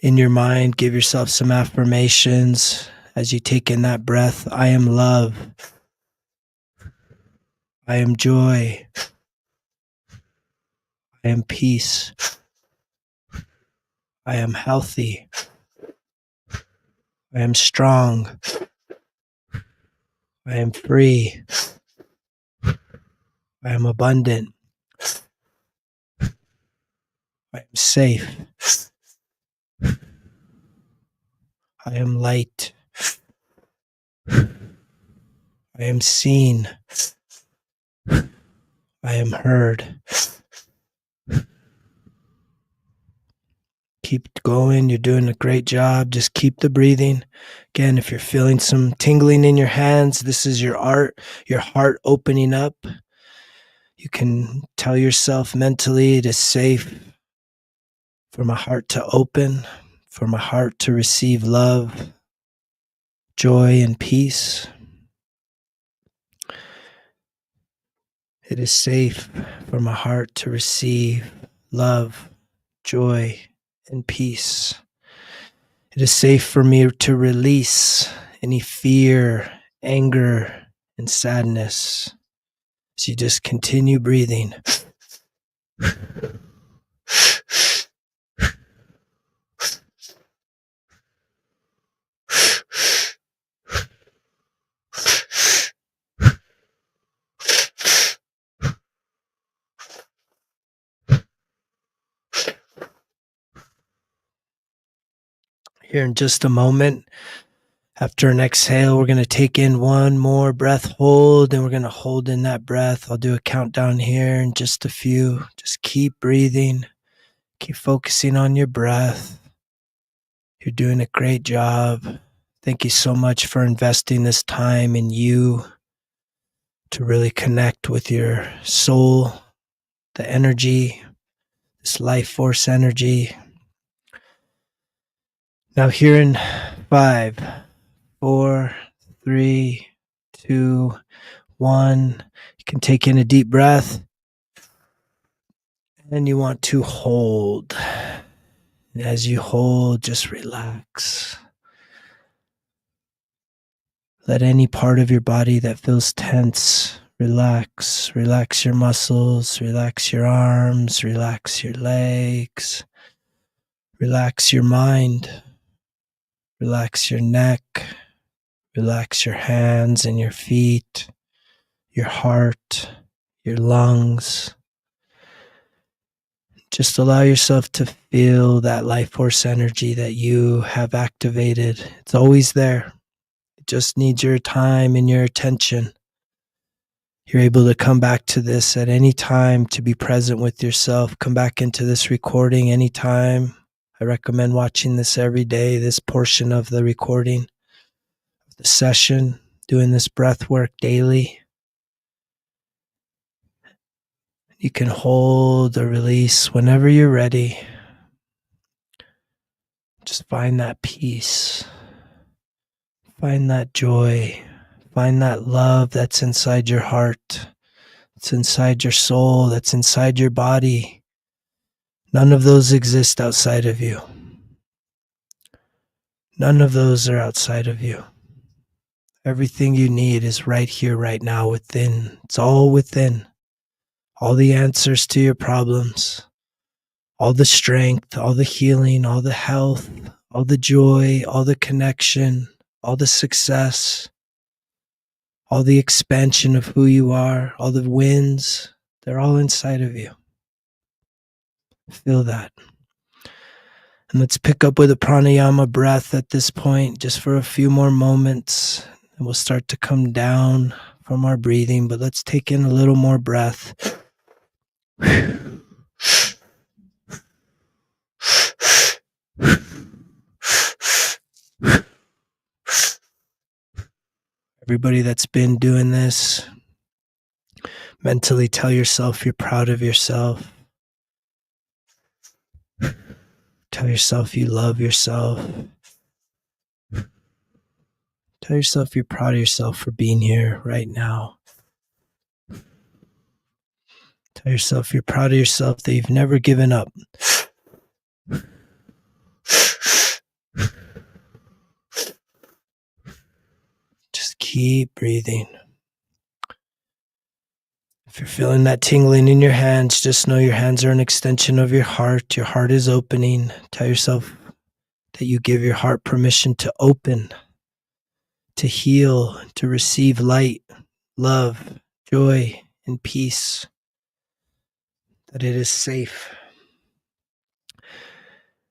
In your mind, give yourself some affirmations as you take in that breath. I am love. I am joy. I am peace. I am healthy. I am strong. I am free. I am abundant. I am safe. I am light. I am seen. I am heard. Keep going. You're doing a great job. Just keep the breathing. Again, if you're feeling some tingling in your hands, this is your heart opening up. You can tell yourself mentally it is safe for my heart to open, for my heart to receive love, joy, and peace. It is safe for my heart to receive love, joy, and peace. It is safe for me to release any fear, anger, and sadness. So you just continue breathing. Here in just a moment, after an exhale, we're going to take in one more breath hold, and we're going to hold in that breath. I'll do a countdown here in just a few. Just keep breathing. Keep focusing on your breath. You're doing a great job. Thank you so much for investing this time in you to really connect with your soul, the energy, this life force energy. Now here in 5, 4, 3, 2, 1, you can take in a deep breath and you want to hold. And as you hold, just relax. Let any part of your body that feels tense Relax. Relax your muscles. Relax your arms. Relax your legs. Relax your mind. Relax your neck. Relax your hands and your feet, your heart, your lungs. Just allow yourself to feel that life force energy that you have activated. It's always there. It just needs your time and your attention. You're able to come back to this at any time to be present with yourself. Come back into this recording anytime. I recommend watching this every day, this portion of the recording, the session, doing this breath work daily. You can hold or release whenever you're ready. Just find that peace. Find that joy. Find that love that's inside your heart. That's inside your soul. That's inside your body. None of those exist outside of you. None of those are outside of you. Everything you need is right here, right now, within. It's all within. All the answers to your problems. All the strength, all the healing, all the health, all the joy, all the connection, all the success, all the expansion of who you are, all the wins, they're all inside of you. Feel that. And let's pick up with a pranayama breath at this point, just for a few more moments. And we'll start to come down from our breathing, but let's take in a little more breath. Everybody that's been doing this, mentally tell yourself you're proud of yourself. Tell yourself you love yourself. Tell yourself you're proud of yourself for being here right now. Tell yourself you're proud of yourself that you've never given up. Just keep breathing. If you're feeling that tingling in your hands, just know your hands are an extension of your heart. Your heart is opening. Tell yourself that you give your heart permission to open, to heal, to receive light, love, joy, and peace. That it is safe.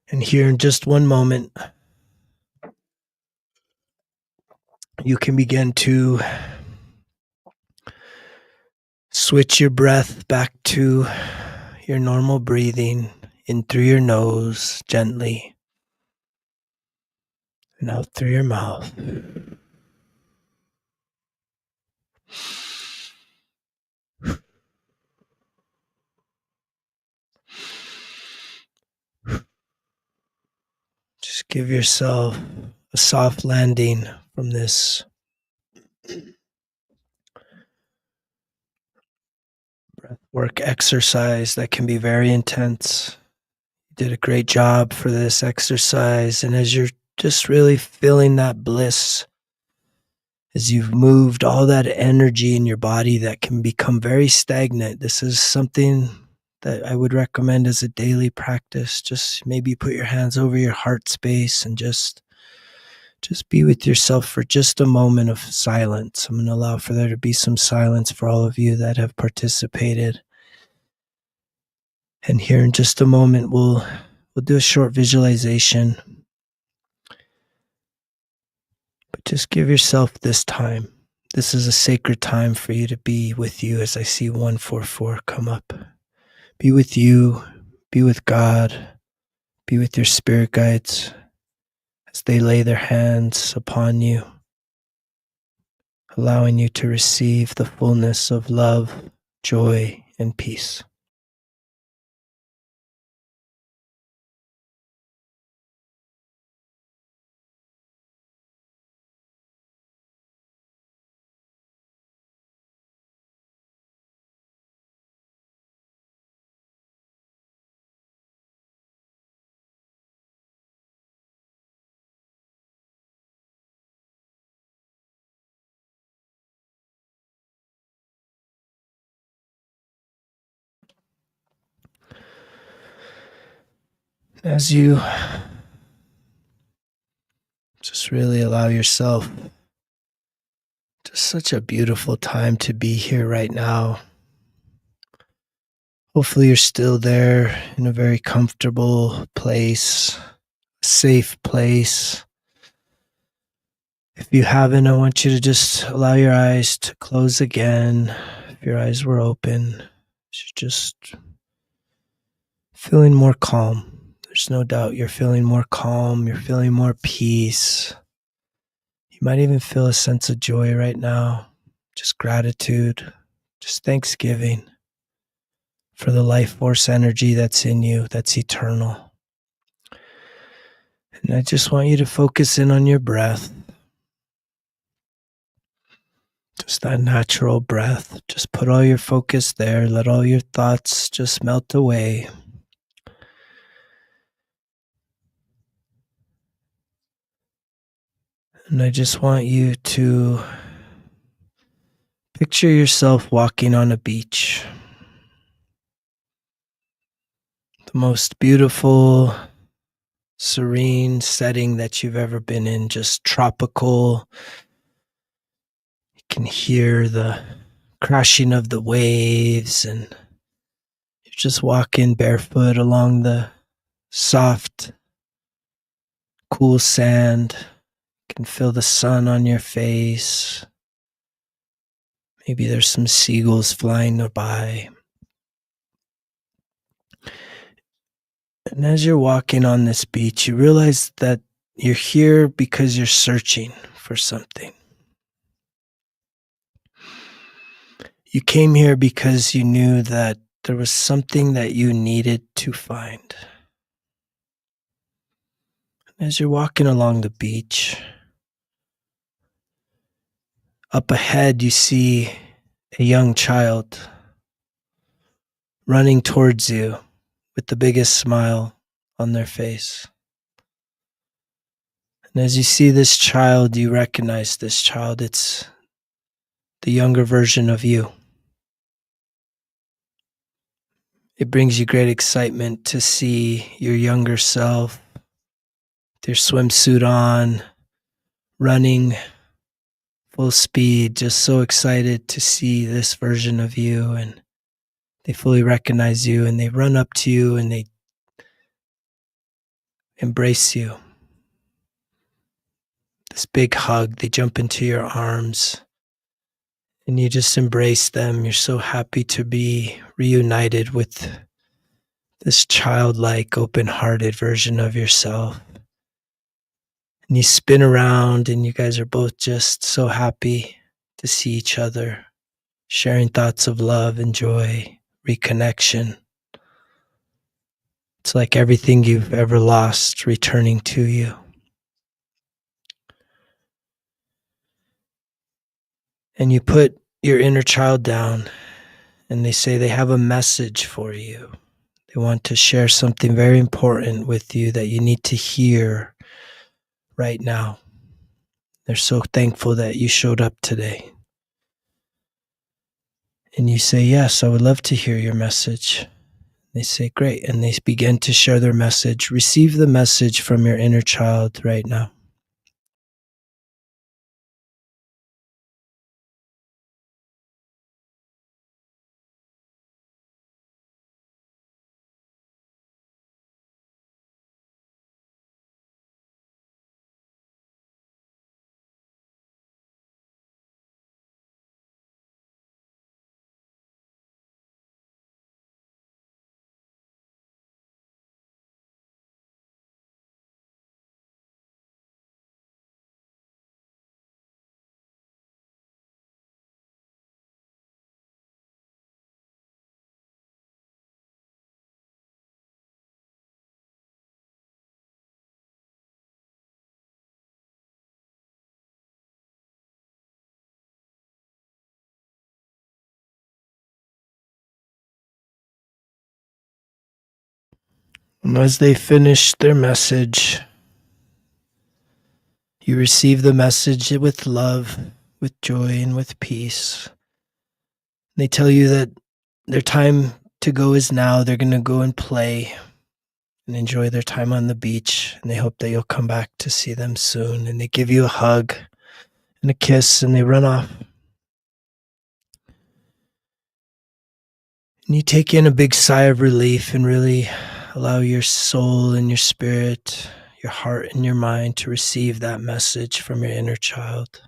And here in just one moment, you can begin to switch your breath back to your normal breathing in through your nose gently and out through your mouth. Just give yourself a soft landing from this breath work exercise that can be very intense. You did a great job for this exercise, and as you're just really feeling that bliss, as you've moved all that energy in your body that can become very stagnant, this is something that I would recommend as a daily practice. Just maybe put your hands over your heart space and just be with yourself for just a moment of silence. I'm going to allow for there to be some silence for all of you that have participated. And here in just a moment, we'll do a short visualization. But just give yourself this time. This is a sacred time for you to be with you, as I see 144 come up. Be with you, be with God, be with your spirit guides as they lay their hands upon you, allowing you to receive the fullness of love, joy, and peace. As you just really allow yourself, just such a beautiful time to be here right now. Hopefully, you're still there in a very comfortable place, safe place. If you haven't, I want you to just allow your eyes to close again. If your eyes were open, you're just feeling more calm. There's no doubt you're feeling more calm. You're feeling more peace. You might even feel a sense of joy right now, just gratitude, just thanksgiving for the life force energy that's in you, that's eternal. And I just want you to focus in on your breath, just that natural breath. Just put all your focus there. Let all your thoughts just melt away. And I just want you to picture yourself walking on a beach. The most beautiful, serene setting that you've ever been in, just tropical. You can hear the crashing of the waves, and you're just walking barefoot along the soft, cool sand. You can feel the sun on your face. Maybe there's some seagulls flying by. And as you're walking on this beach, you realize that you're here because you're searching for something. You came here because you knew that there was something that you needed to find. As you're walking along the beach, up ahead you see a young child running towards you with the biggest smile on their face. And as you see this child, you recognize this child. It's the younger version of you. It brings you great excitement to see your younger self with your swimsuit on, running full speed, just so excited to see this version of you. And they fully recognize you, and they run up to you and they embrace you. This big hug, they jump into your arms and you just embrace them. You're so happy to be reunited with this childlike, open-hearted version of yourself. And you spin around and you guys are both just so happy to see each other, sharing thoughts of love and joy, reconnection. It's like everything you've ever lost returning to you. And you put your inner child down and they say they have a message for you. They want to share something very important with you that you need to hear right now. They're so thankful that you showed up today. And you say, yes, I would love to hear your message. They say, great. And they begin to share their message. Receive the message from your inner child right now. And as they finish their message, you receive the message with love, with joy, and with peace. They tell you that their time to go is now. They're going to go and play. and enjoy their time on the beach, and they hope that you'll come back to see them soon, and they give you a hug and a kiss, and they run off. And you take in a big sigh of relief and really allow your soul and your spirit, your heart and your mind to receive that message from your inner child.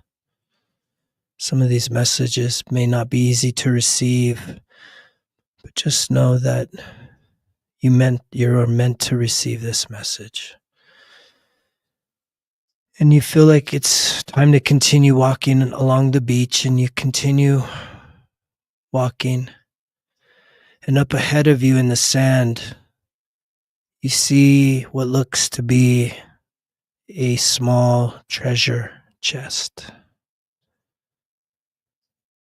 Some of these messages may not be easy to receive, but just know that you're meant to receive this message. And you feel like it's time to continue walking along the beach, and you continue walking. And up ahead of you in the sand, you see what looks to be a small treasure chest.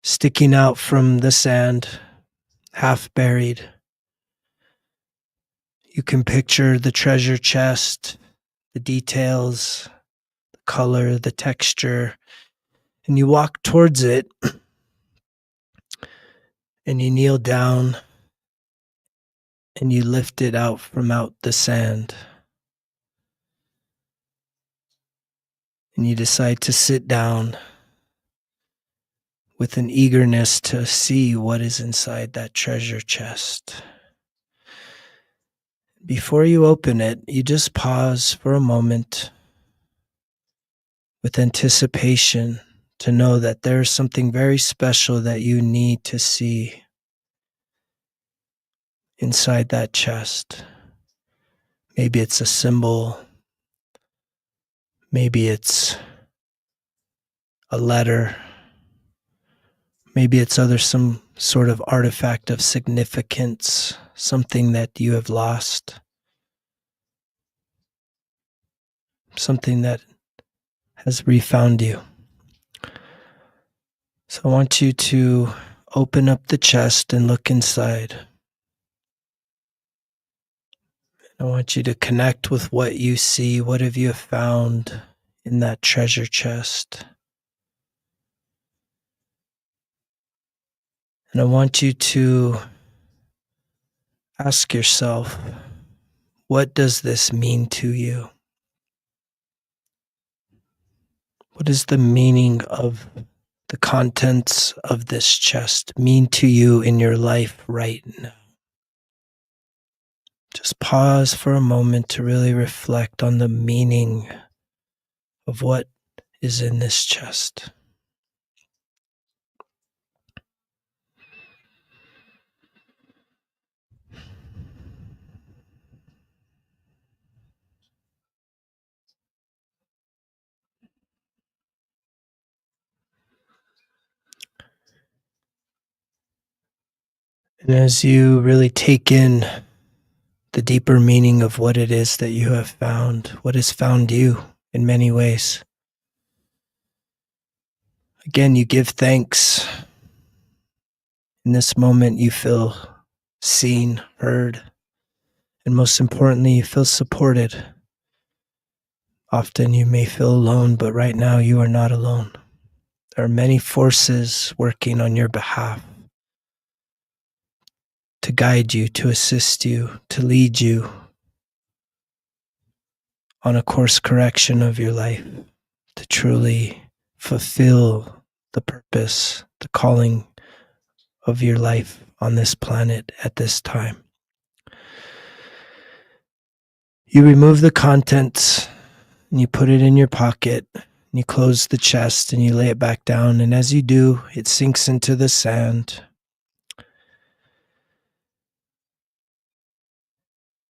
Sticking out from the sand, half buried. You can picture the treasure chest, the details, the color, the texture, and you walk towards it and you kneel down and you lift it out from out the sand. And you decide to sit down with an eagerness to see what is inside that treasure chest. Before you open it, you just pause for a moment with anticipation to know that there's something very special that you need to see inside that chest. Maybe it's a symbol. Maybe it's a letter. Maybe it's some sort of artifact of significance, something that you have lost, something that has refound you. So I want you to open up the chest and look inside. I want you to connect with what you see. What have you found in that treasure chest? And I want you to ask yourself, what does this mean to you? What does the meaning of the contents of this chest mean to you in your life right now? Just pause for a moment to really reflect on the meaning of what is in this chest. And as you really take in the deeper meaning of what it is that you have found, what has found you in many ways, again, you give thanks. In this moment, you feel seen, heard, and most importantly, you feel supported. Often you may feel alone, but right now you are not alone. There are many forces working on your behalf to guide you, to assist you, to lead you on a course correction of your life, to truly fulfill the purpose, the calling of your life on this planet at this time. You remove the contents and you put it in your pocket and you close the chest and you lay it back down. And as you do, it sinks into the sand.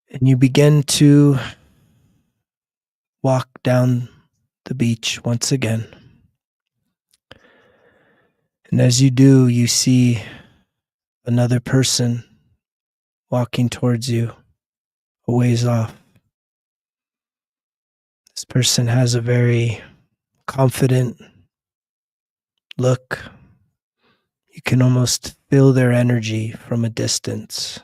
And you begin to walk down the beach once again. And as you do, you see another person walking towards you a ways off. This person has a very confident look. You can almost feel their energy from a distance.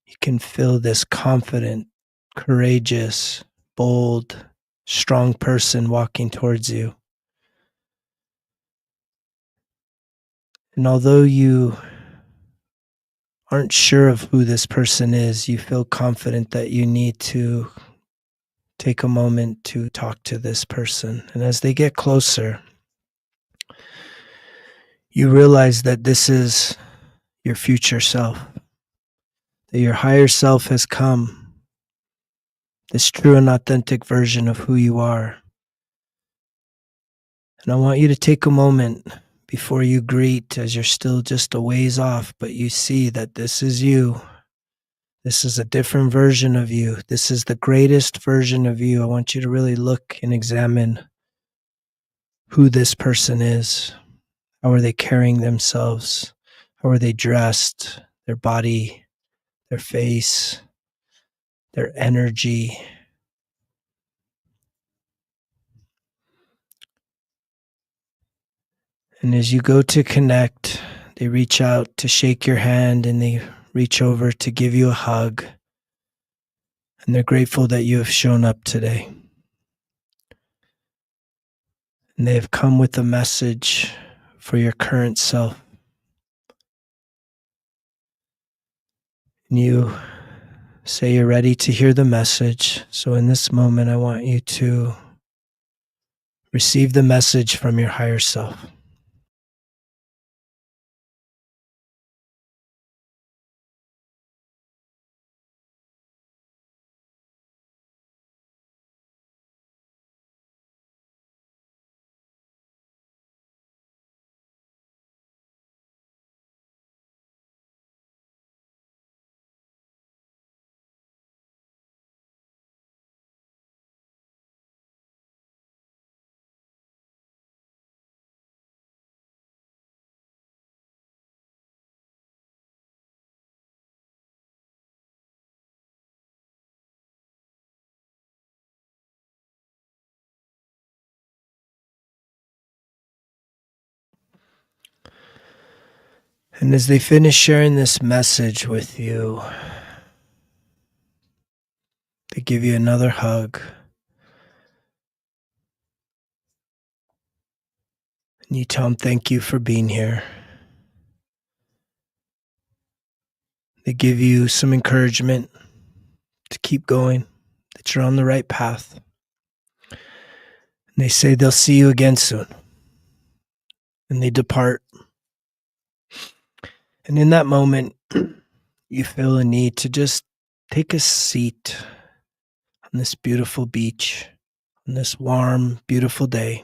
You can feel this confident, courageous, bold, strong person walking towards you. And although you aren't sure of who this person is, you feel confident that you need to take a moment to talk to this person. And as they get closer, you realize that this is your future self, that your higher self has come, this true and authentic version of who you are. And I want you to take a moment before you greet, as you're still just a ways off, but you see that this is you. This is a different version of you. This is the greatest version of you. I want you to really look and examine who this person is. How are they carrying themselves? How are they dressed? Their body, their face, their energy. And as you go to connect, they reach out to shake your hand and they reach over to give you a hug. And they're grateful that you have shown up today. And they have come with a message for your current self. And you say you're ready to hear the message. So in this moment, I want you to receive the message from your higher self. And as they finish sharing this message with you, they give you another hug. And you tell them thank you for being here. They give you some encouragement to keep going, that you're on the right path. And they say they'll see you again soon. And they depart. And in that moment, you feel a need to just take a seat on this beautiful beach, on this warm, beautiful day.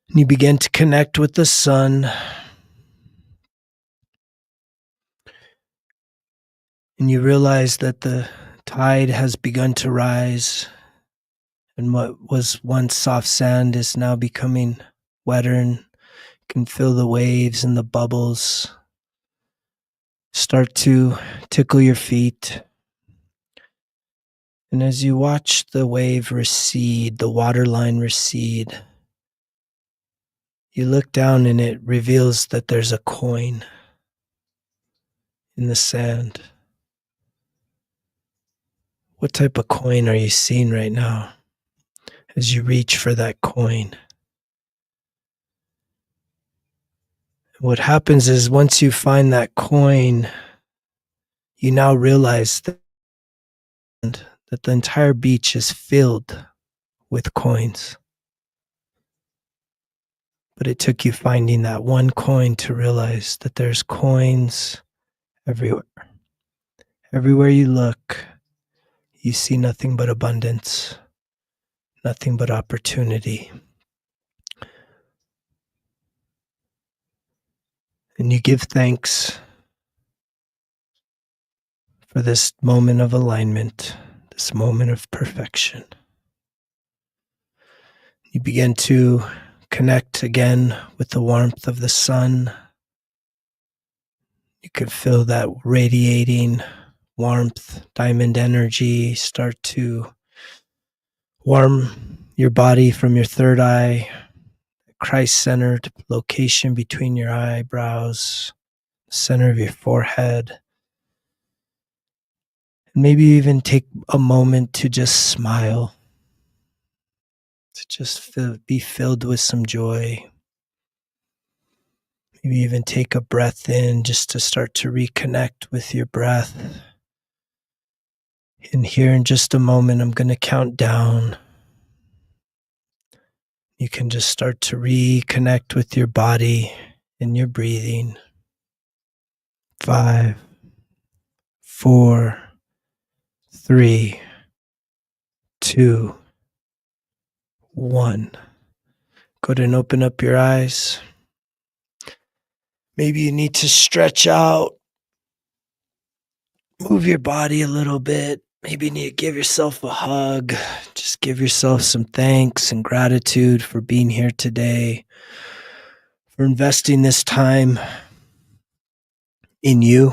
And you begin to connect with the sun. And you realize that the tide has begun to rise. And what was once soft sand is now becoming wetter, and you can feel the waves and the bubbles start to tickle your feet. And as you watch the wave recede, the water line recede, you look down and it reveals that there's a coin in the sand. What type of coin are you seeing right now as you reach for that coin? What happens is once you find that coin, you now realize that the entire beach is filled with coins. But it took you finding that one coin to realize that there's coins everywhere. Everywhere you look, you see nothing but abundance, nothing but opportunity. And you give thanks for this moment of alignment, this moment of perfection. You begin to connect again with the warmth of the sun. You can feel that radiating warmth, diamond energy start to warm your body from your third eye, Christ-centered location between your eyebrows, center of your forehead. And maybe even take a moment to just smile, to just be filled with some joy. Maybe even take a breath in just to start to reconnect with your breath. And here in just a moment, I'm going to count down. You can just start to reconnect with your body and your breathing. 5, 4, 3, 2, 1. Go ahead and open up your eyes. Maybe you need to stretch out, move your body a little bit. Maybe you need to give yourself a hug. Just give yourself some thanks and gratitude for being here today, for investing this time in you.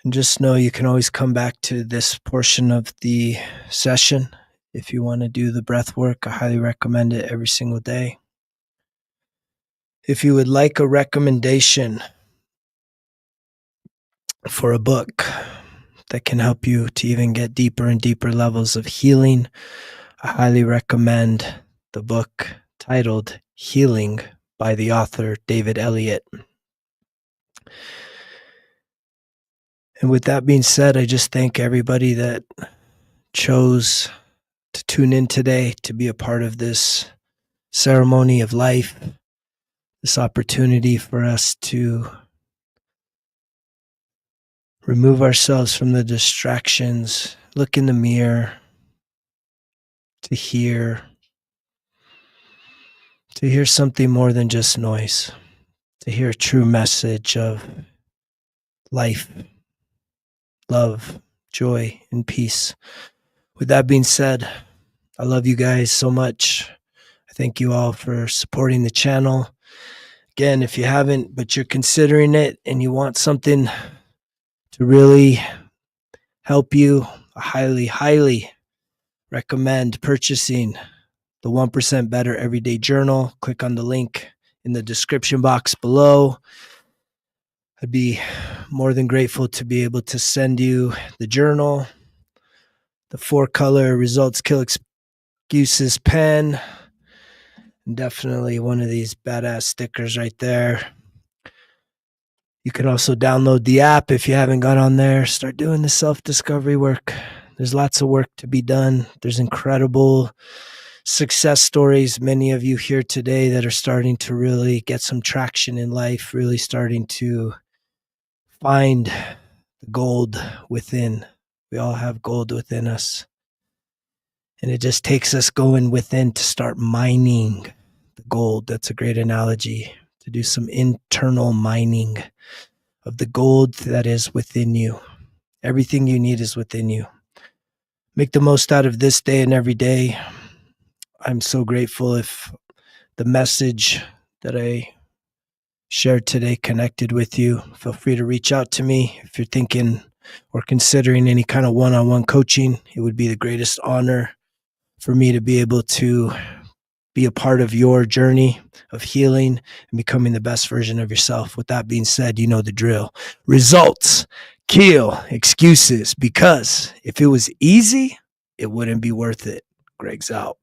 And just know you can always come back to this portion of the session. If you want to do the breath work, I highly recommend it every single day. If you would like a recommendation for a book that can help you to even get deeper and deeper levels of healing, I highly recommend the book titled Healing by the author David Elliott. And with that being said, I just thank everybody that chose to tune in today to be a part of this ceremony of life, this opportunity for us to remove ourselves from the distractions, look in the mirror, to hear something more than just noise, to hear a true message of life, love, joy, and peace. With that being said, I love you guys so much. I thank you all for supporting the channel. Again, if you haven't, but you're considering it and you want something to really help you, I highly, highly recommend purchasing the 1% Better Everyday Journal. Click on the link in the description box below. I'd be more than grateful to be able to send you the journal, the 4-color Results Kill Excuses pen, and definitely one of these badass stickers right there. You can also download the app if you haven't got on there. Start doing the self-discovery work. There's lots of work to be done. There's incredible success stories, many of you here today that are starting to really get some traction in life, really starting to find the gold within. We all have gold within us. And it just takes us going within to start mining the gold. That's a great analogy, to do some internal mining of the gold that is within you. Everything you need is within you. Make the most out of this day and every day. I'm so grateful if the message that I shared today connected with you. Feel free to reach out to me if you're thinking or considering any kind of one-on-one coaching. It would be the greatest honor for me to be able to be a part of your journey of healing and becoming the best version of yourself. With that being said, you know the drill. Results kill excuses, because if it was easy, it wouldn't be worth it. Greg's out.